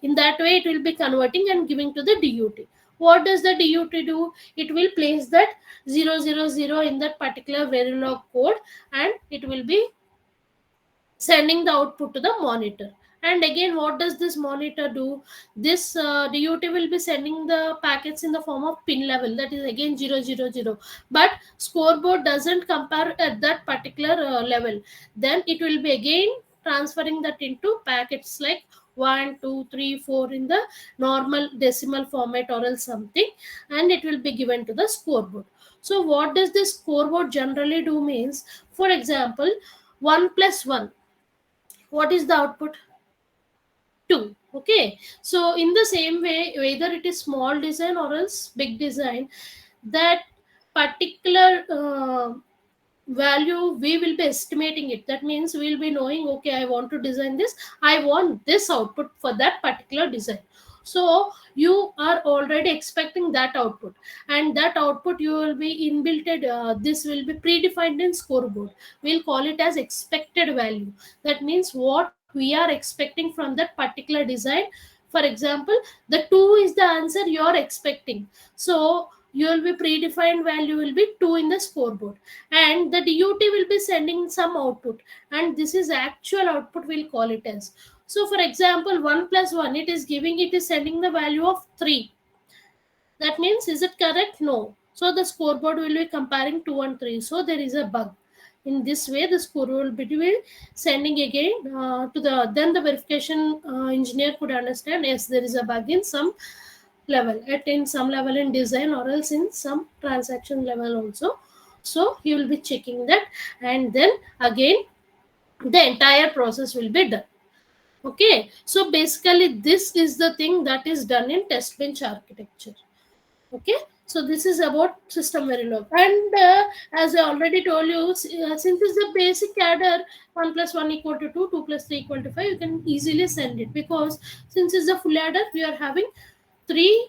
In that way it will be converting and giving to the DUT. What does the DUT do? It will place that 000 in that particular Verilog code and it will be sending the output to the monitor. And again, what does this monitor do? This DUT will be sending the packets in the form of pin level, that is again 000, but scoreboard doesn't compare at that particular level. Then it will be again transferring that into packets like 1 2 3 4 in the normal decimal format or else something, and it will be given to the scoreboard. So what does this scoreboard generally do means, for example, 1 plus 1, what is the output? 2. Okay, so in the same way, whether it is small design or else big design, that particular value we will be estimating it. That means we'll be knowing, okay, I want to design this, I want this output for that particular design. So you are already expecting that output, and that output you will be inbuilt, this will be predefined in scoreboard. We'll call it as expected value. That means what we are expecting from that particular design. For example, the 2 is the answer you are expecting, so you will be predefined value will be 2 in the scoreboard, and the DUT will be sending some output, and this is actual output, we'll call it as. So for example, 1 plus 1, it is giving, it is sending the value of 3. That means, is it correct? No. So the scoreboard will be comparing 2 and 3. So there is a bug. In this way, the scoreboard will be sending again to the, then the verification engineer could understand, yes, there is a bug in some level, at in some level in design or else in some transaction level also. So he will be checking that, and then again the entire process will be done. Okay, so basically this is the thing that is done in test bench architecture. Okay, so this is about system verilog, and as I already told you, since it's a basic adder, 1 plus 1 equal to 2, 2 plus 3 equal to 5, you can easily send it, because since it's a full adder, we are having 3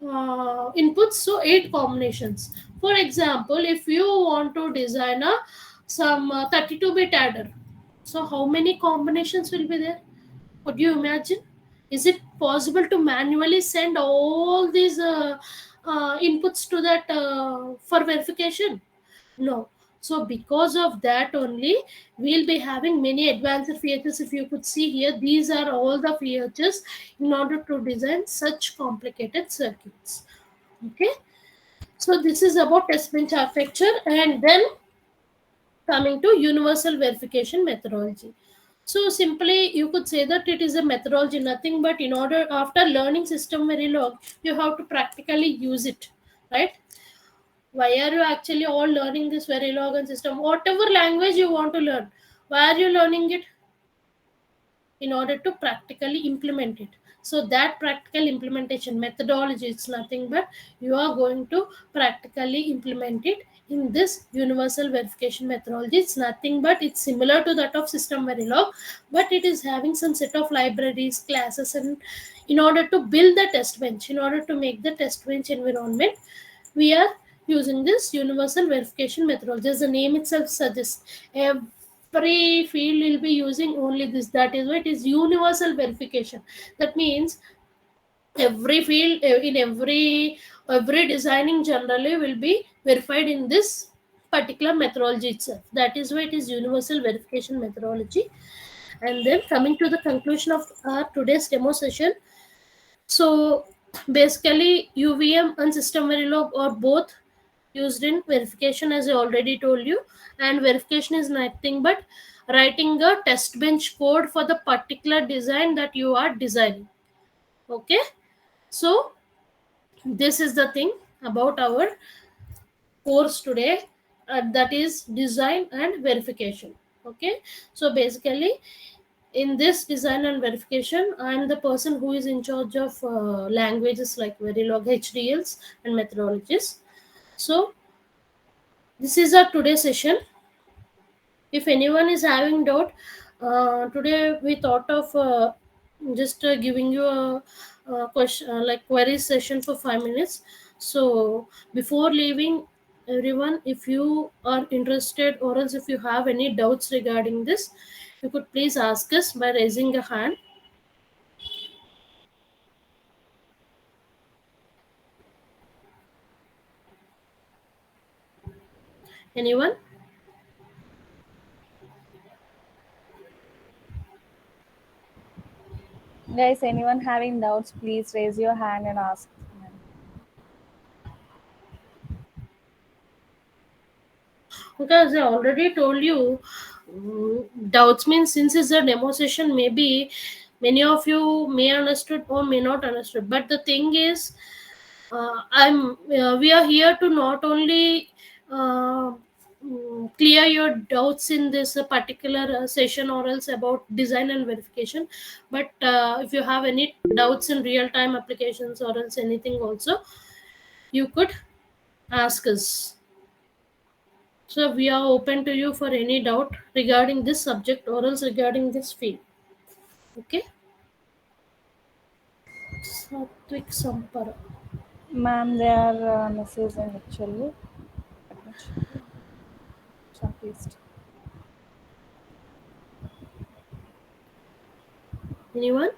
inputs, so 8 combinations. For example, if you want to design a some 32-bit adder, so how many combinations will be there? Could you imagine? Is it possible to manually send all these inputs to that for verification? No. So because of that only, we'll be having many advanced features. If you could see here, these are all the features in order to design such complicated circuits. Okay. So this is about test bench architecture, and then coming to universal verification methodology. So simply you could say that it is a methodology, nothing but in order, after learning system Verilog, you have to practically use it, right? Why are you actually all learning this Verilog and system? Whatever language you want to learn, why are you learning it? In order to practically implement it. So that practical implementation methodology, it's nothing but you are going to practically implement it in this universal verification methodology. It's nothing but it's similar to that of system verilog, but it is having some set of libraries, classes, and in order to build the test bench, in order to make the test bench environment, we are using this universal verification methodology. As the name itself suggests, every field will be using only this. That is why it is universal verification. That means every field, in every designing generally will be verified in this particular methodology itself. That is why it is universal verification methodology. And then coming to the conclusion of our today's demo session, so basically UVM and system verilog are both used in verification, as I already told you. And verification is nothing but writing a test bench code for the particular design that you are designing. Okay, so this is the thing about our course today, that is design and verification. Okay, so basically in this design and verification, I am the person who is in charge of languages like Verilog, HDLs, and methodologies. So this is our today session. If anyone is having doubt, today we thought of just giving you a question, like query session for 5 minutes. So before leaving, everyone, if you are interested or else if you have any doubts regarding this, you could please ask us by raising a hand. Anyone? Guys, anyone having doubts, please raise your hand and ask. Because I already told you, doubts means since it's a demo session, maybe many of you may understood or may not understood. But the thing is, we are here to not only clear your doubts in this particular session or else about design and verification, but if you have any doubts in real time applications or else anything also, you could ask us. So we are open to you for any doubt regarding this subject or else regarding this field. Okay. Satwik Sampara. Ma'am, they are messaging actually. Let me check. Checklist. Anyone?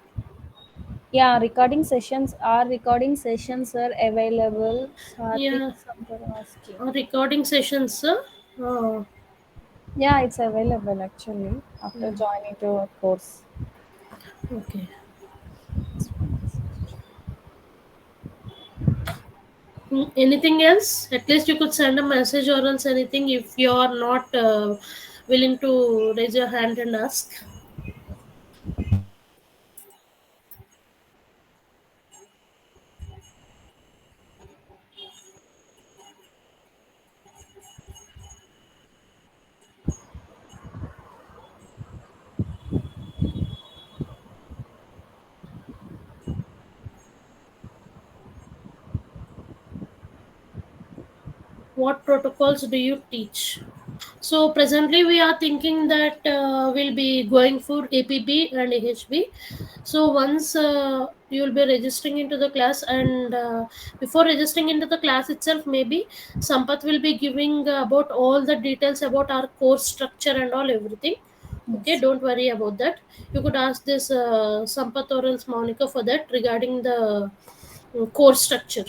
Yeah, recording sessions are available. Satvik Yeah. Sampara asking. Recording sessions, sir. Uh, Yeah, it's available actually after hmm, joining to a course. okay. Anything else? At least you could send a message or else anything if you are not willing to raise your hand and ask. What protocols do you teach? So presently we are thinking that we'll be going for APB and AHB. So once you'll be registering into the class, and before registering into the class itself, maybe Sampath will be giving about all the details about our course structure and all everything. Okay, Yes. don't worry about that. You could ask this Sampath or else Monica for that regarding the course structure.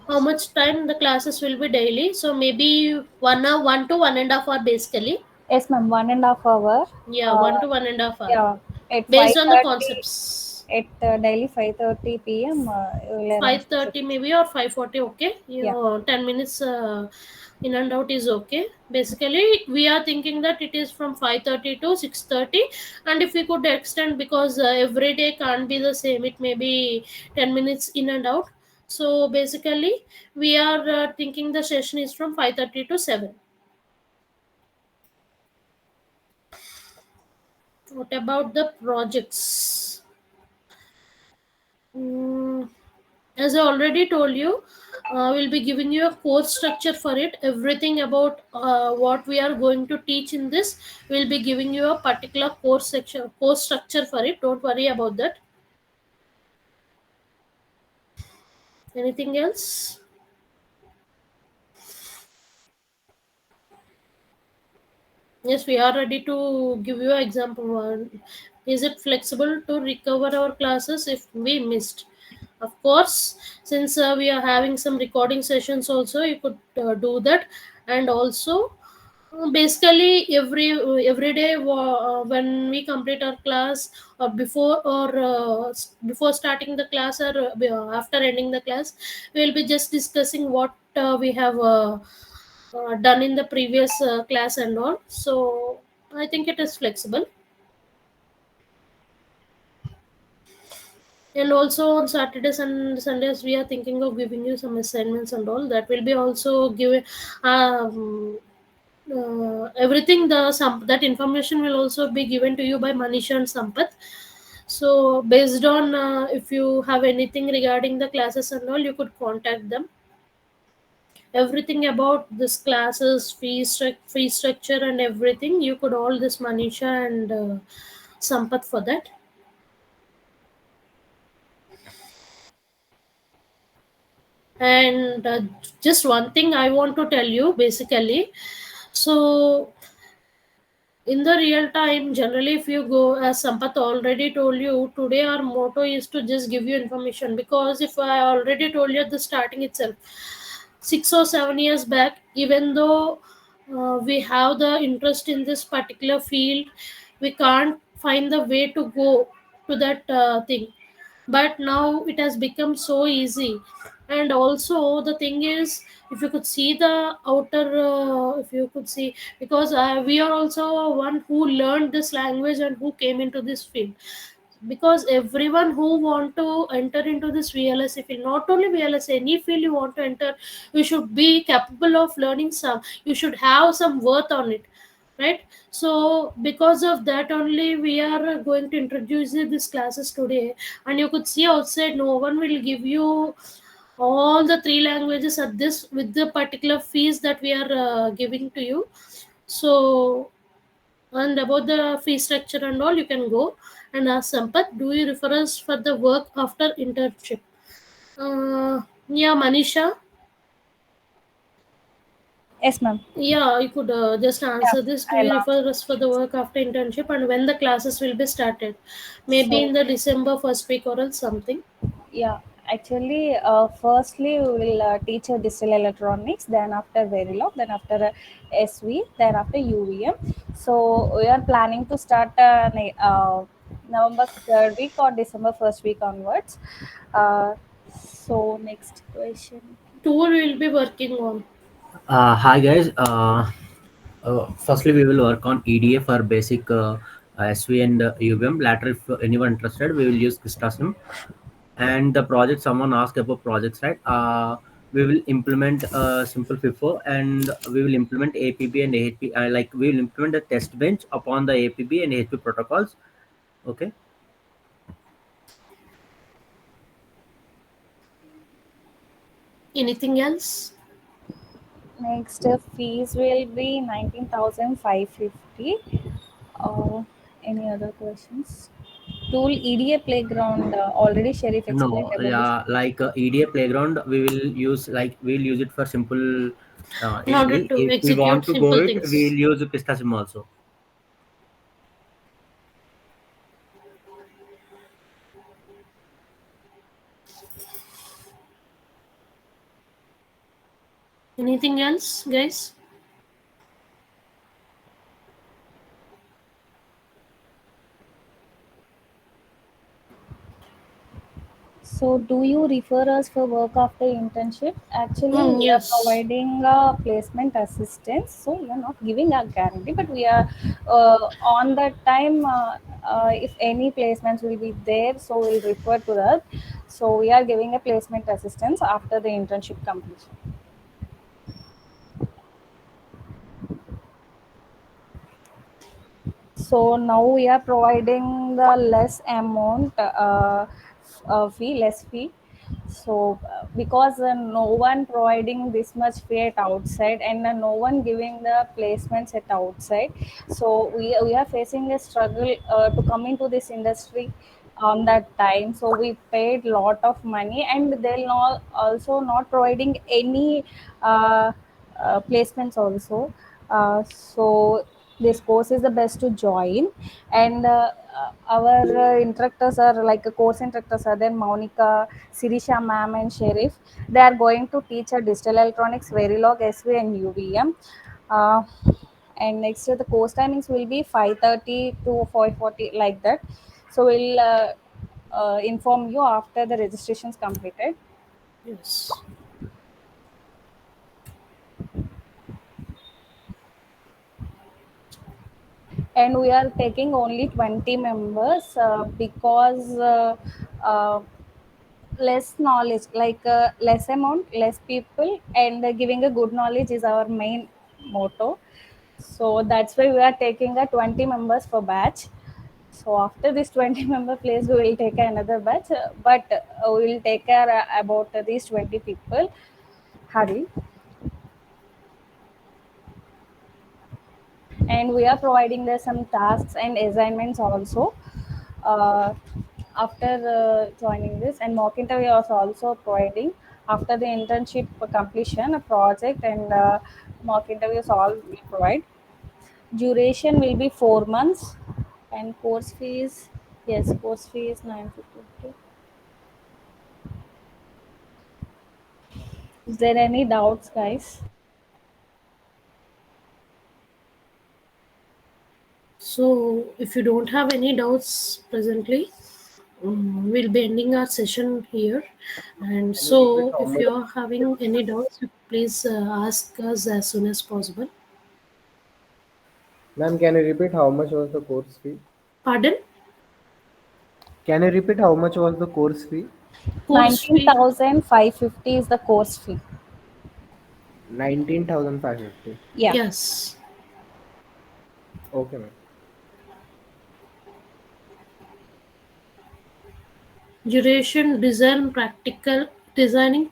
How much time the classes will be daily? So maybe 1 hour, 1 to 1.5 hour basically. Yes, ma'am. 1.5 hour. Yeah, Uh, 1 to 1.5 hour yeah, at based five on the thirty. concepts. At daily 5:30 p.m. You will arrange the 5:30 session. maybe or 5:40. Okay, you Yeah. know, 10 minutes in and out is okay. Basically, we are thinking that it is from 5:30 to 6:30, and if we could extend, because every day can't be the same. It may be 10 minutes in and out. So basically, we are thinking the session is from 5:30 to 7. What about the projects? Mm, as I already told you, we'll be giving you a course structure for it. Everything about what we are going to teach in this, we'll be giving you a particular course structure for it. Don't worry about that. Anything else? Yes, we are ready to give you an example one. Is it flexible to recover our classes if we missed? Of course, since we are having some recording sessions also, you could do that. And also, basically every day when we complete our class, or before starting the class, or after ending the class, we will be just discussing what we have done in the previous class and all. So I think it is flexible. And also on Saturdays and Sundays, we are thinking of giving you some assignments and all that will be also given. Um, Everything some that information will also be given to you by Manisha and Sampath. So based on if you have anything regarding the classes and all, you could contact them. Everything about this classes, fee structure and everything, you could all this Manisha and Sampath for that. And just one thing I want to tell you basically. So in the real time, generally if you go, as Sampath already told you, today our motto is to just give you information. Because if I already told you at the starting itself, 6 or 7 years back, even though we have the interest in this particular field, we can't find the way to go to that thing. But now it has become so easy. And also the thing is, if you could see the outer if you could see, because we are also one who learned this language and who came into this field. Because everyone who want to enter into this VLSI field, not only VLSI, any field you want to enter, you should be capable of learning some, you should have some worth on it, right? So because of that only we are going to introduce these classes today. And you could see outside, no one will give you all the three languages at this with the particular fees that we are giving to you. So, and about the fee structure and all, you can go and ask Sampath, do you refer us for the work after internship? Yeah, Manisha. Yes, ma'am. Yeah, you could just Yeah, answer this. Do I'll you refer answer. us for the work after internship and when the classes will be started? Maybe in So the December first week or else something. yeah, actually, firstly we will teach digital electronics, then after Verilog, then after SV, then after UVM. So we are planning to start November 3rd week or December 1st week onwards. Uh, so next question. Tour will be working on. Hi guys. Firstly, we will work on EDA for basic SV and UVM. Later, if anyone interested, we will use Kistasm. And the project, someone asked about projects, right? We will implement simple FIFO, and we will implement APB and AHP. Like we will implement a test bench upon the APB and AHP protocols. Okay. Anything else? Next fees will be 19,550. Uh, any other questions? Tool EDA playground. Already Sheriff explained No, about this. yeah, like EDA playground, we will use, like we will use it for simple. In order Any, to if we execute want to go simple it, we things. will use Pistasym also. Anything else, guys? So, do you refer us for work after internship? Actually, we are Yes. providing placement assistance. So, we are not giving a guarantee, but we are on that time. If any placements will be there, so we'll refer to that. So, we are giving a placement assistance after the internship completion. So now we are providing the less amount fee, less fee. So because no one providing this much fee at outside, and no one giving the placements at outside, so we are facing a struggle to come into this industry on that time. So we paid lot of money, and they'll not also not providing any placements also. So this course is the best to join. And our instructors are like course instructors are then Monica, Sirisha ma'am and Sheriff. They are going to teach a digital electronics, Verilog, SV and UVM. uh, and next the course timings will be 5:30 to 5:40 like that. So we'll inform you after the registrations completed. Yes. And we are taking only 20 members because uh, less knowledge, like less amount, less people, and giving a good knowledge is our main motto. So that's why we are taking a 20 members for batch. So after this 20 member place, we will take another batch, but we will take care about these 20 people. Hari. And we are providing there some tasks and assignments also uh, after joining this. And mock interview is also providing after the internship completion, a project and mock interviews all we provide. Duration will be 4 months. And course fees, yes, course fee is 950. Is there any doubts, guys? So, if you don't have any doubts presently, we'll be ending our session here. And Can you repeat so, how if much? you're having any doubts, please ask us as soon as possible. Ma'am, can you repeat how much was the course fee? Pardon? Can you repeat how much was the course fee? Course fee? 19,550 is the course fee. 19,550. Yeah. Yes. Okay, ma'am. Duration designing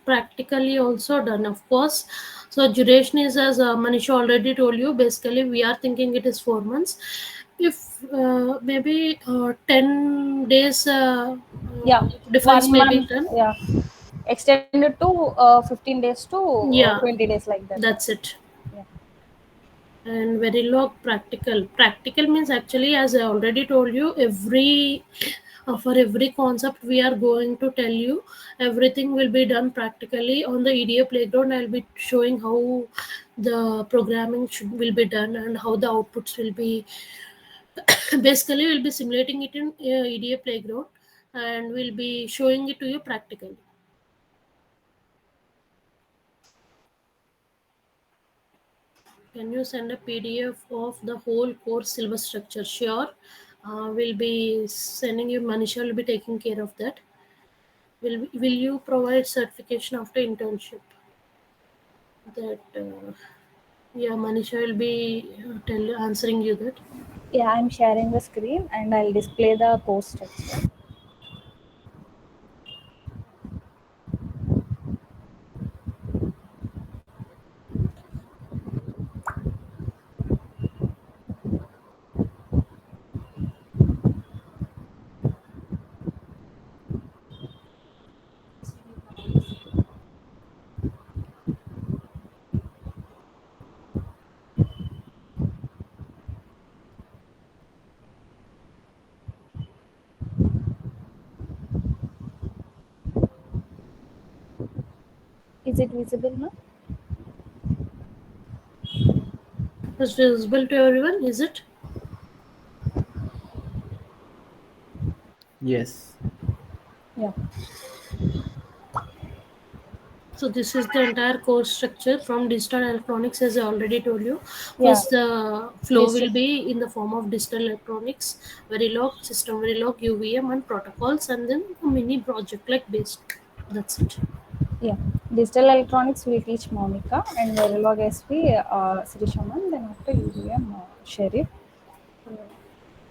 practically also done, of course. So duration is, as Manisha already told you, basically we are thinking it is 4 months. If maybe 10 days Yeah. difference One may be month. done. Yeah. Extended to 15 days to Yeah, 20 days like that. that's it. Yeah. And very log practical means, actually, as I already told you, for every concept we are going to tell you, everything will be done practically on the EDA playground. I'll be showing how the programming will be done and how the outputs will be. Basically, we'll be simulating it in EDA playground, and we'll be showing it to you practically. Can you send a PDF of the whole course syllabus structure? Sure. We'll be sending you. Manisha will be taking care of that. Will you provide certification after internship? That yeah, Manisha will be answering you that. Yeah, I'm sharing the screen and I'll display the course structure. Is it visible now? Is visible to everyone? Is it? Yes. Yeah. So this is the entire course structure from digital electronics, as I already told you. Yeah. First, the flow will Digital. be in the form of digital electronics, Verilog, system Verilog, UVM, and protocols, and then a mini project like basic. That's it. Yeah. Digital electronics we teach Monica and Verilog SV Sri Shaman. Then after UVM Sherry.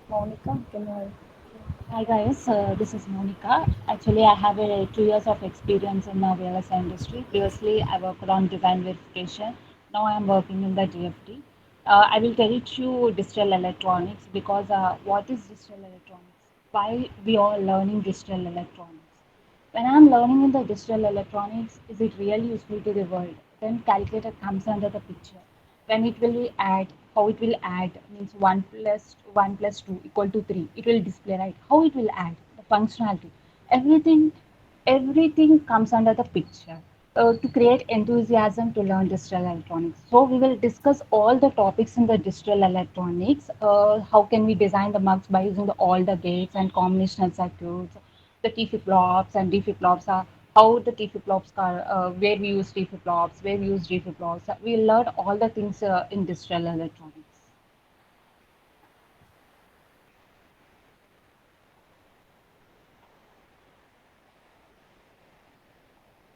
Monica, can you? Hi guys, this is Monica. Actually, I have 2 years of experience in the VLSI industry. Previously, I worked on design verification. Now I am working in the DFT. I will tell you digital electronics because what is digital electronics? Why we are learning digital electronics? When I'm learning in the digital electronics, is it really useful to the world? Then calculator comes under the picture. When it will add, how it will add means 1 plus 1 plus 2 equal to 3. It will display right. How it will add the functionality. Everything, everything comes under the picture. To create enthusiasm to learn digital electronics. So we will discuss all the topics in the digital electronics. How can we design the mugs by using all the gates and combinational circuits, the T flip-flops and D flip-flops are how the T flip-flops are, where we use T flip-flops, where we use D flip-flops. We learn all the things in digital electronics.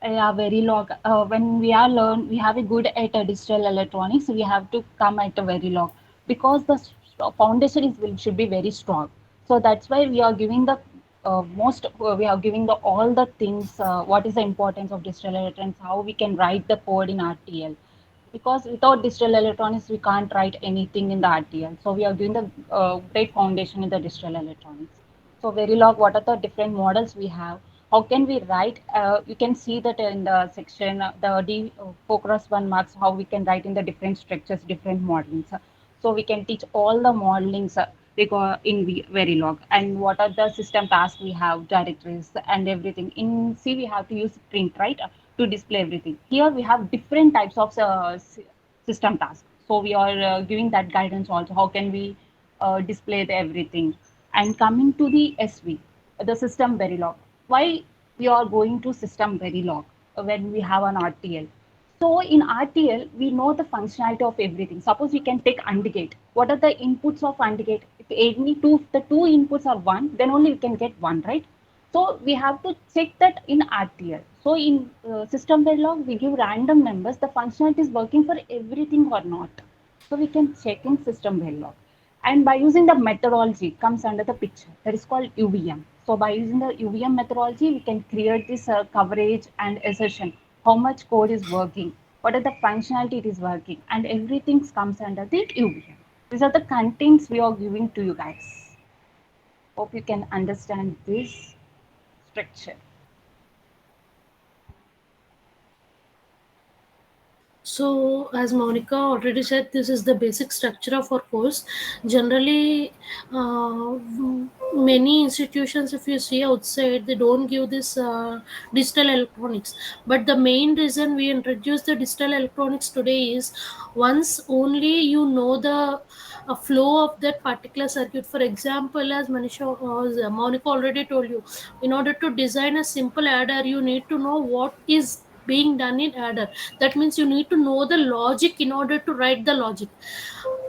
Yeah, very log. When we are learn, we have a good at digital electronics. We have to come at a very log because the foundation is should be very strong. So that's why we are giving the we are giving the all the things. What is the importance of digital electronics? How we can write the code in RTL? Because without digital electronics, we can't write anything in the RTL. So we are doing the great foundation in the digital electronics. So Verilog, what are the different models we have? How can we write? You can see that in the section, the D focus one marks, how we can write in the different structures, different modelings. So we can teach all the modelings in Verilog. And what are the system tasks we have, directories and everything. In C, we have to use print, right? To display everything. Here we have different types of system tasks. So we are giving that guidance also. How can we display the everything. And coming to the SV, the system Verilog. Why we are going to system Verilog when we have an RTL? So in RTL, we know the functionality of everything. Suppose we can take AND gate. What are the inputs of AND gate? If any two, the two inputs are one, then only we can get one, right? So we have to check that in RTL. So in system Verilog, we give random numbers. The functionality is working for everything or not. So we can check in system Verilog. And by using the methodology comes under the picture that is called UVM. So by using the UVM methodology, we can create this coverage and assertion. How much code is working? What are the functionality it is working? And everything comes under the UVM. These are the contents we are giving to you guys. Hope you can understand this structure. So, as Monica already said, this is the basic structure of our course. Generally, many institutions, if you see outside, they don't give this digital electronics. But the main reason we introduce the digital electronics today is once only you know the flow of that particular circuit. For example, as Monica already told you, in order to design a simple adder, you need to know what is being done in adder. That means you need to know the logic in order to write the logic.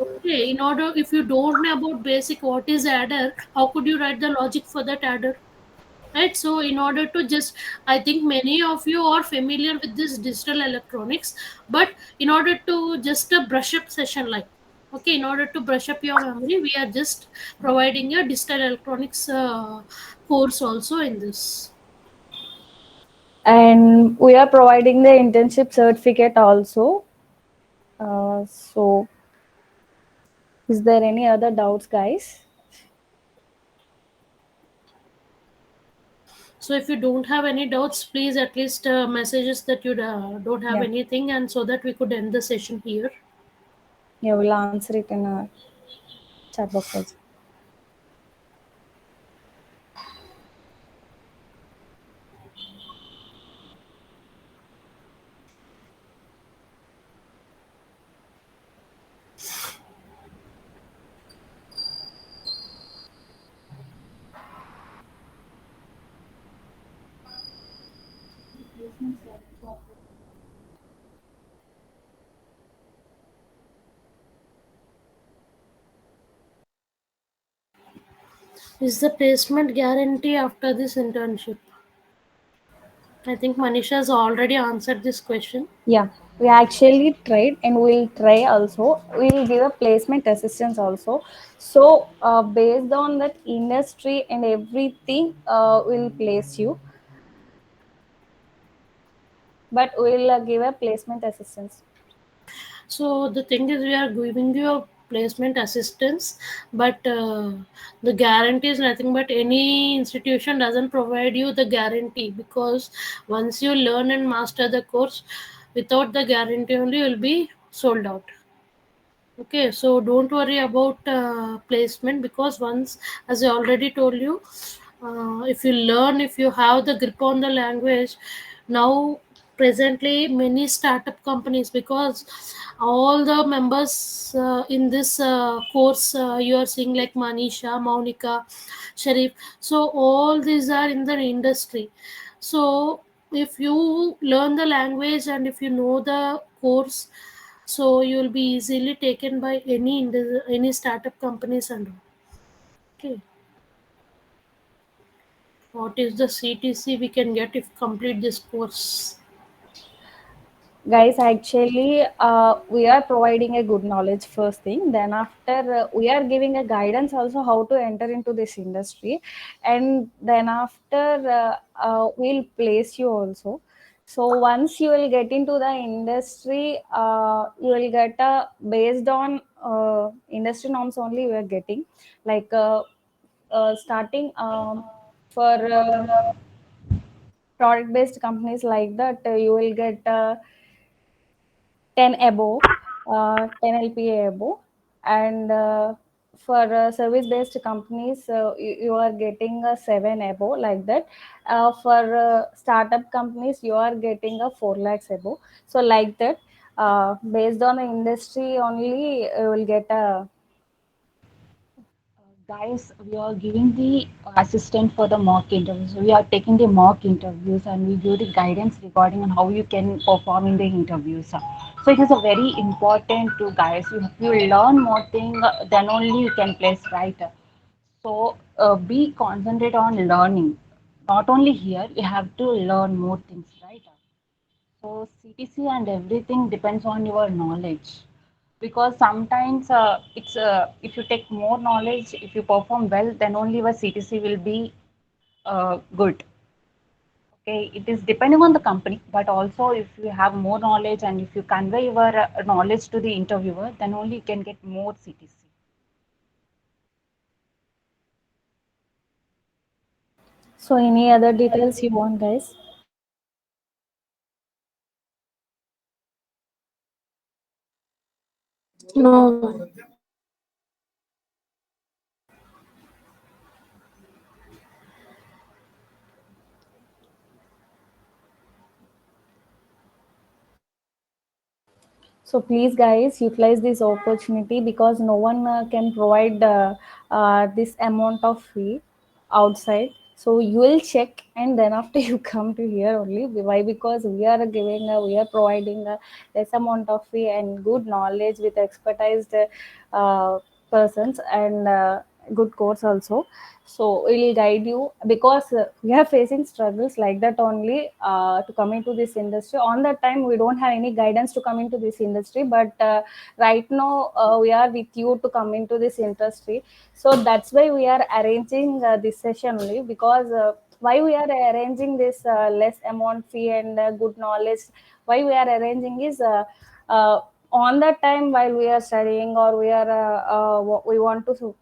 Okay, in order, if you don't know about basic what is adder, how could you write the logic for that adder? Right, so in order to just, I think many of you are familiar with this digital electronics, but in order to just a brush up session, like, okay, in order to brush up your memory, we are just providing a digital electronics course also in this. And we are providing the internship certificate also. So is there any other doubts, guys? So if you don't have any doubts, please at least messages that you don't have Yeah, anything, and so that we could end the session here. yeah, we'll answer it in a chat box also. Is the placement guarantee after this internship? I think Manisha has already answered this question. Yeah, we actually tried and we'll try also. We'll give a placement assistance also. So, based on that industry and everything, we'll place you, but we'll give a placement assistance. So the thing is, we are giving you a placement assistance, but the guarantee is nothing but any institution doesn't provide you the guarantee, because once you learn and master the course, without the guarantee only you'll be sold out. Okay, so don't worry about placement, because once, as I already told you, if you learn, if you have the grip on the language, now presently many startup companies, because all the members in this course you are seeing like Manisha, Monica, Sharif, so all these are in the industry. So if you learn the language and if you know the course, so you will be easily taken by any startup companies and all. Okay, what is the CTC we can get if complete this course? Guys, actually, we are providing a good knowledge first thing. Then after, we are giving a guidance also how to enter into this industry, and then after, we'll place you also. So once you will get into the industry, you will get a based on industry norms only. We are getting like starting for product based companies like that, you will get 10 above, 10 LPA above, and for service based companies, you are getting a 7 above, like that. For startup companies, you are getting a 4 lakhs above. So, like that, based on the industry only, you will get a Guys, we are giving the assistant for the mock interviews. We are taking the mock interviews and we give the guidance regarding on how you can perform in the interviews. So it is a very important to guys. You learn more thing, then only you can place right. So be concentrate on learning. Not only here, you have to learn more things, right? So CTC and everything depends on your knowledge because sometimes it's if you take more knowledge, if you perform well, then only your CTC will be good. Okay, it is depending on the company, but also if you have more knowledge and if you convey your knowledge to the interviewer, then only you can get more CTC. So any other details you want, guys? No. So please, guys, utilize this opportunity because no one can provide this amount of fee outside. So you will check, and then after you come to here only. Why? Because we are providing a less amount of fee and good knowledge with expertised persons and good course also. So we will guide you because we are facing struggles like that only to come into this industry. On that time we don't have any guidance to come into this industry, but right now we are with you to come into this industry. So that's why we are arranging this session only because why we are arranging this less amount fee and good knowledge. Why we are arranging is uh, on that time while we are studying or we want to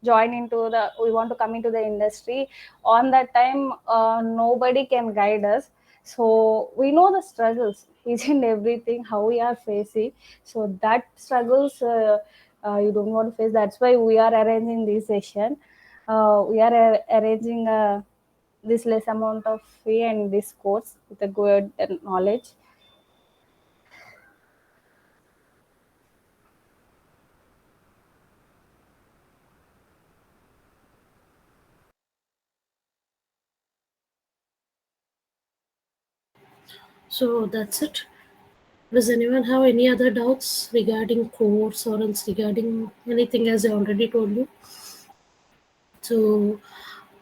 join into the we want to come into the industry. On that time nobody can guide us, so we know the struggles each and everything how we are facing. So that struggles you don't want to face. That's why we are arranging this session. We are arranging this less amount of fee and this course with a good knowledge. So that's it. Does anyone have any other doubts regarding course or else regarding anything as I already told you? So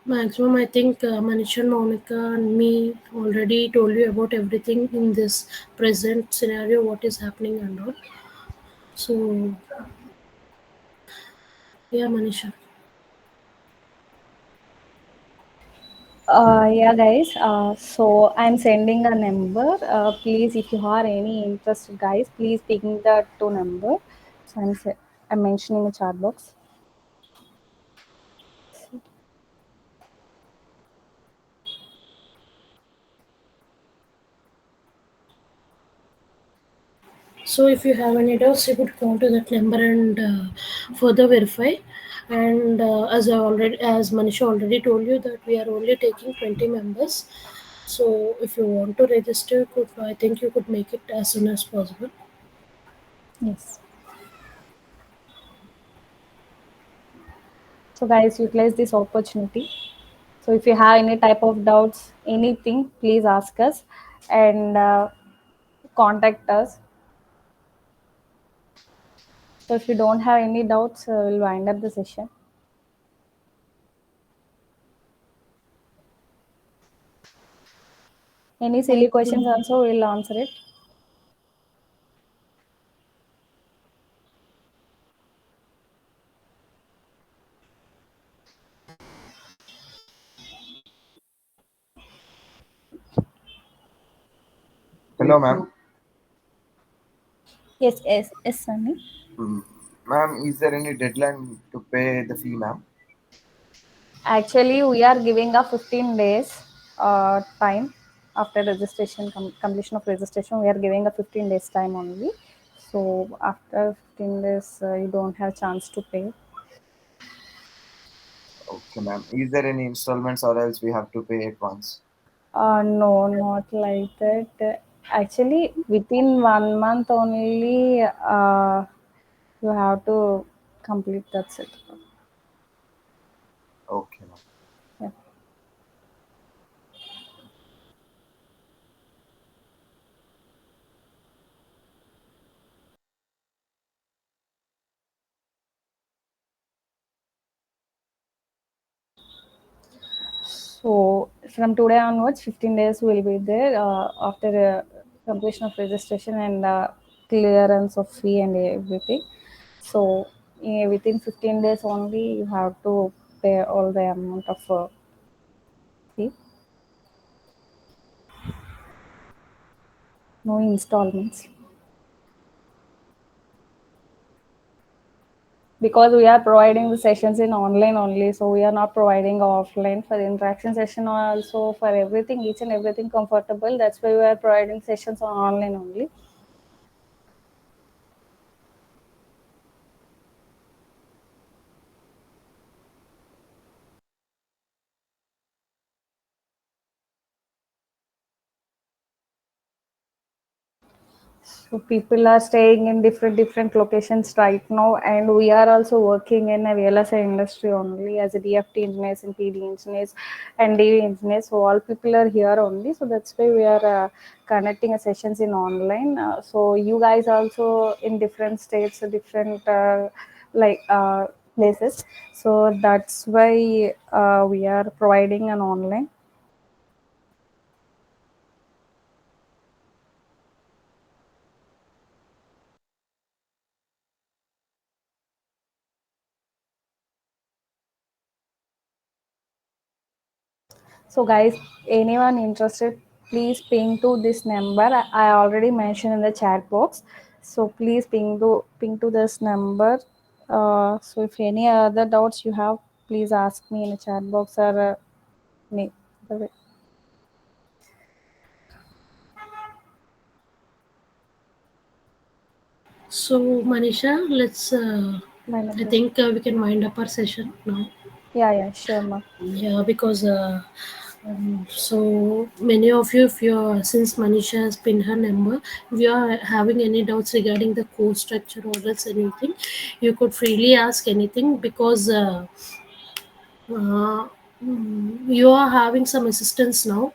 maximum I think Manish and Monica and me already told you about everything in this present scenario, what is happening and all. So yeah, Manisha. Yeah, guys. So I'm sending a number. Please, if you are any interest, guys, please ping the two number. So I'm mentioning the chat box. So if you have any doubts, you could call to that number and further verify. And as Manisha already told you that we are only taking 20 members. So if you want to register, I think you could make it as soon as possible. Yes. So, guys, utilize this opportunity. So, if you have any type of doubts, anything, please ask us and contact us. So, if you don't have any doubts, we'll wind up the session. Any silly questions also, we'll answer it. Hello, ma'am. Yes, yes, yes, Sunny. Mm. Ma'am, is there any deadline to pay the fee, ma'am? Actually, we are giving a 15 days time after registration, completion of registration. We are giving a 15 days time only. So after 15 days, you don't have chance to pay. Okay, ma'am. Is there any installments or else we have to pay at once? No, not like that. Actually, within 1 month only, you have to complete. That's it. Okay, ma'am. Yeah. So from today onwards, 15 days will be there after completion of registration and clearance of fee and everything. So within 15 days only, you have to pay all the amount of fee, no installments. Because we are providing the sessions in online only, so we are not providing offline for the interaction session or also for everything, each and everything comfortable. That's why we are providing sessions on online only. So people are staying in different locations right now, and we are also working in a VLSI industry only as a DFT engineers and PD engineers and DV engineers. So all people are here only. So that's why we are conducting a sessions in online. So you guys also in different states, different like places. So that's why we are providing an online. So, guys, anyone interested, please ping to this number. I already mentioned in the chat box. So please ping to this number. So if any other doubts you have, please ask me in the chat box or me. So, Manisha, let's. My I number. think we can wind up our session now. Yeah, yeah, sure, ma'am. Yeah, because so many of you, if you're since Manisha has pinned her number, if you are having any doubts regarding the course structure or else anything, you could freely ask anything because uh, you are having some assistance now.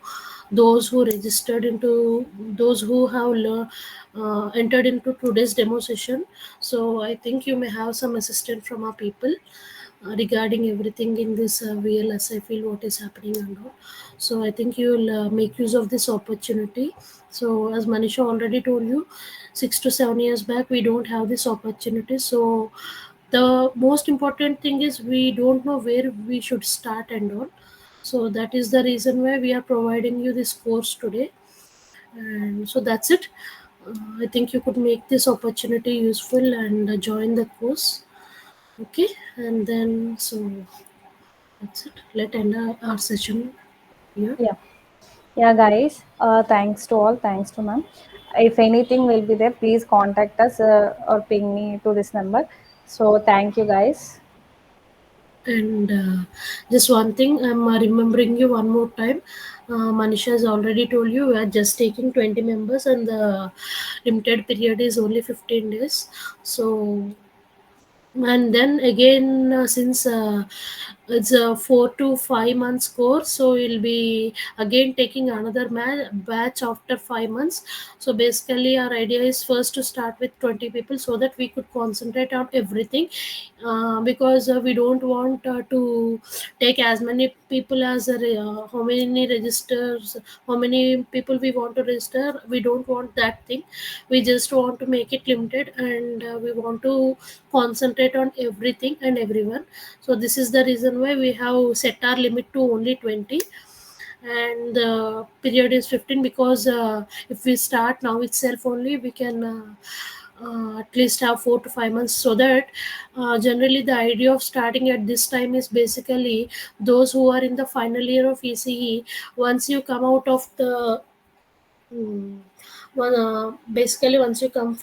Those who registered into those who have entered into today's demo session. So I think you may have some assistance from our people regarding everything in this VLSI field, what is happening and all. So I think you will make use of this opportunity. So as Manisha already told you, 6 to 7 years back we don't have this opportunity. So the most important thing is we don't know where we should start and all. So that is the reason why we are providing you this course today. And so that's it. I think you could make this opportunity useful and join the course. Okay, and then so that's it. Let end our session here. Yeah. Yeah, guys. Thanks to all. Thanks to ma'am. If anything will be there, please contact us or ping me to this number. So thank you, guys. And just one thing, I'm remembering you one more time. Manisha has already told you we are just taking 20 members, and the limited period is only 15 days. So and then again since it's a 4 to 5 months course, so we'll be again taking another batch after 5 months. So basically our idea is first to start with 20 people so that we could concentrate on everything, because we don't want to take as many people as how many registers, how many people we want to register. We don't want that thing. We just want to make it limited, and we want to concentrate on everything and everyone. So this is the reason why we have set our limit to only 20, and the period is 15, because if we start now itself only, we can at least have 4 to 5 months. So that generally the idea of starting at this time is basically those who are in the final year of ECE. Once you come out of the Hmm. Well, basically, once you come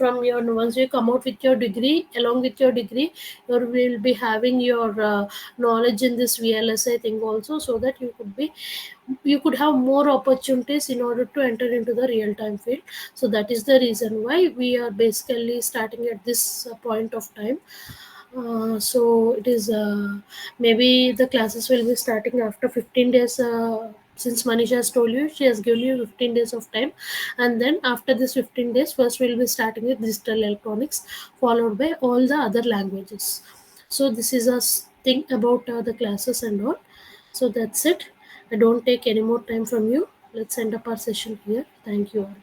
out with your degree, along with your degree, you will be having your knowledge in this VLSI thing also, so that you could have more opportunities in order to enter into the real time field. So that is the reason why we are basically starting at this point of time. So it is maybe the classes will be starting after 15 days. Since Manisha has told you, she has given you 15 days of time, and then after this 15 days, first we'll be starting with digital electronics, followed by all the other languages. So this is a thing about the classes and all. So that's it. I don't take any more time from you. Let's end up our session here. Thank you all.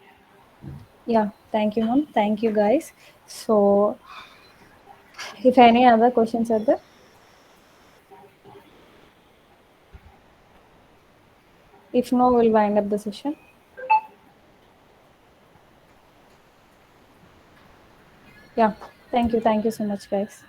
Yeah, thank you, ma'am. Thank you, guys. So, if any other questions are there, if no, we'll wind up the session. Yeah, thank you. Thank you so much, guys.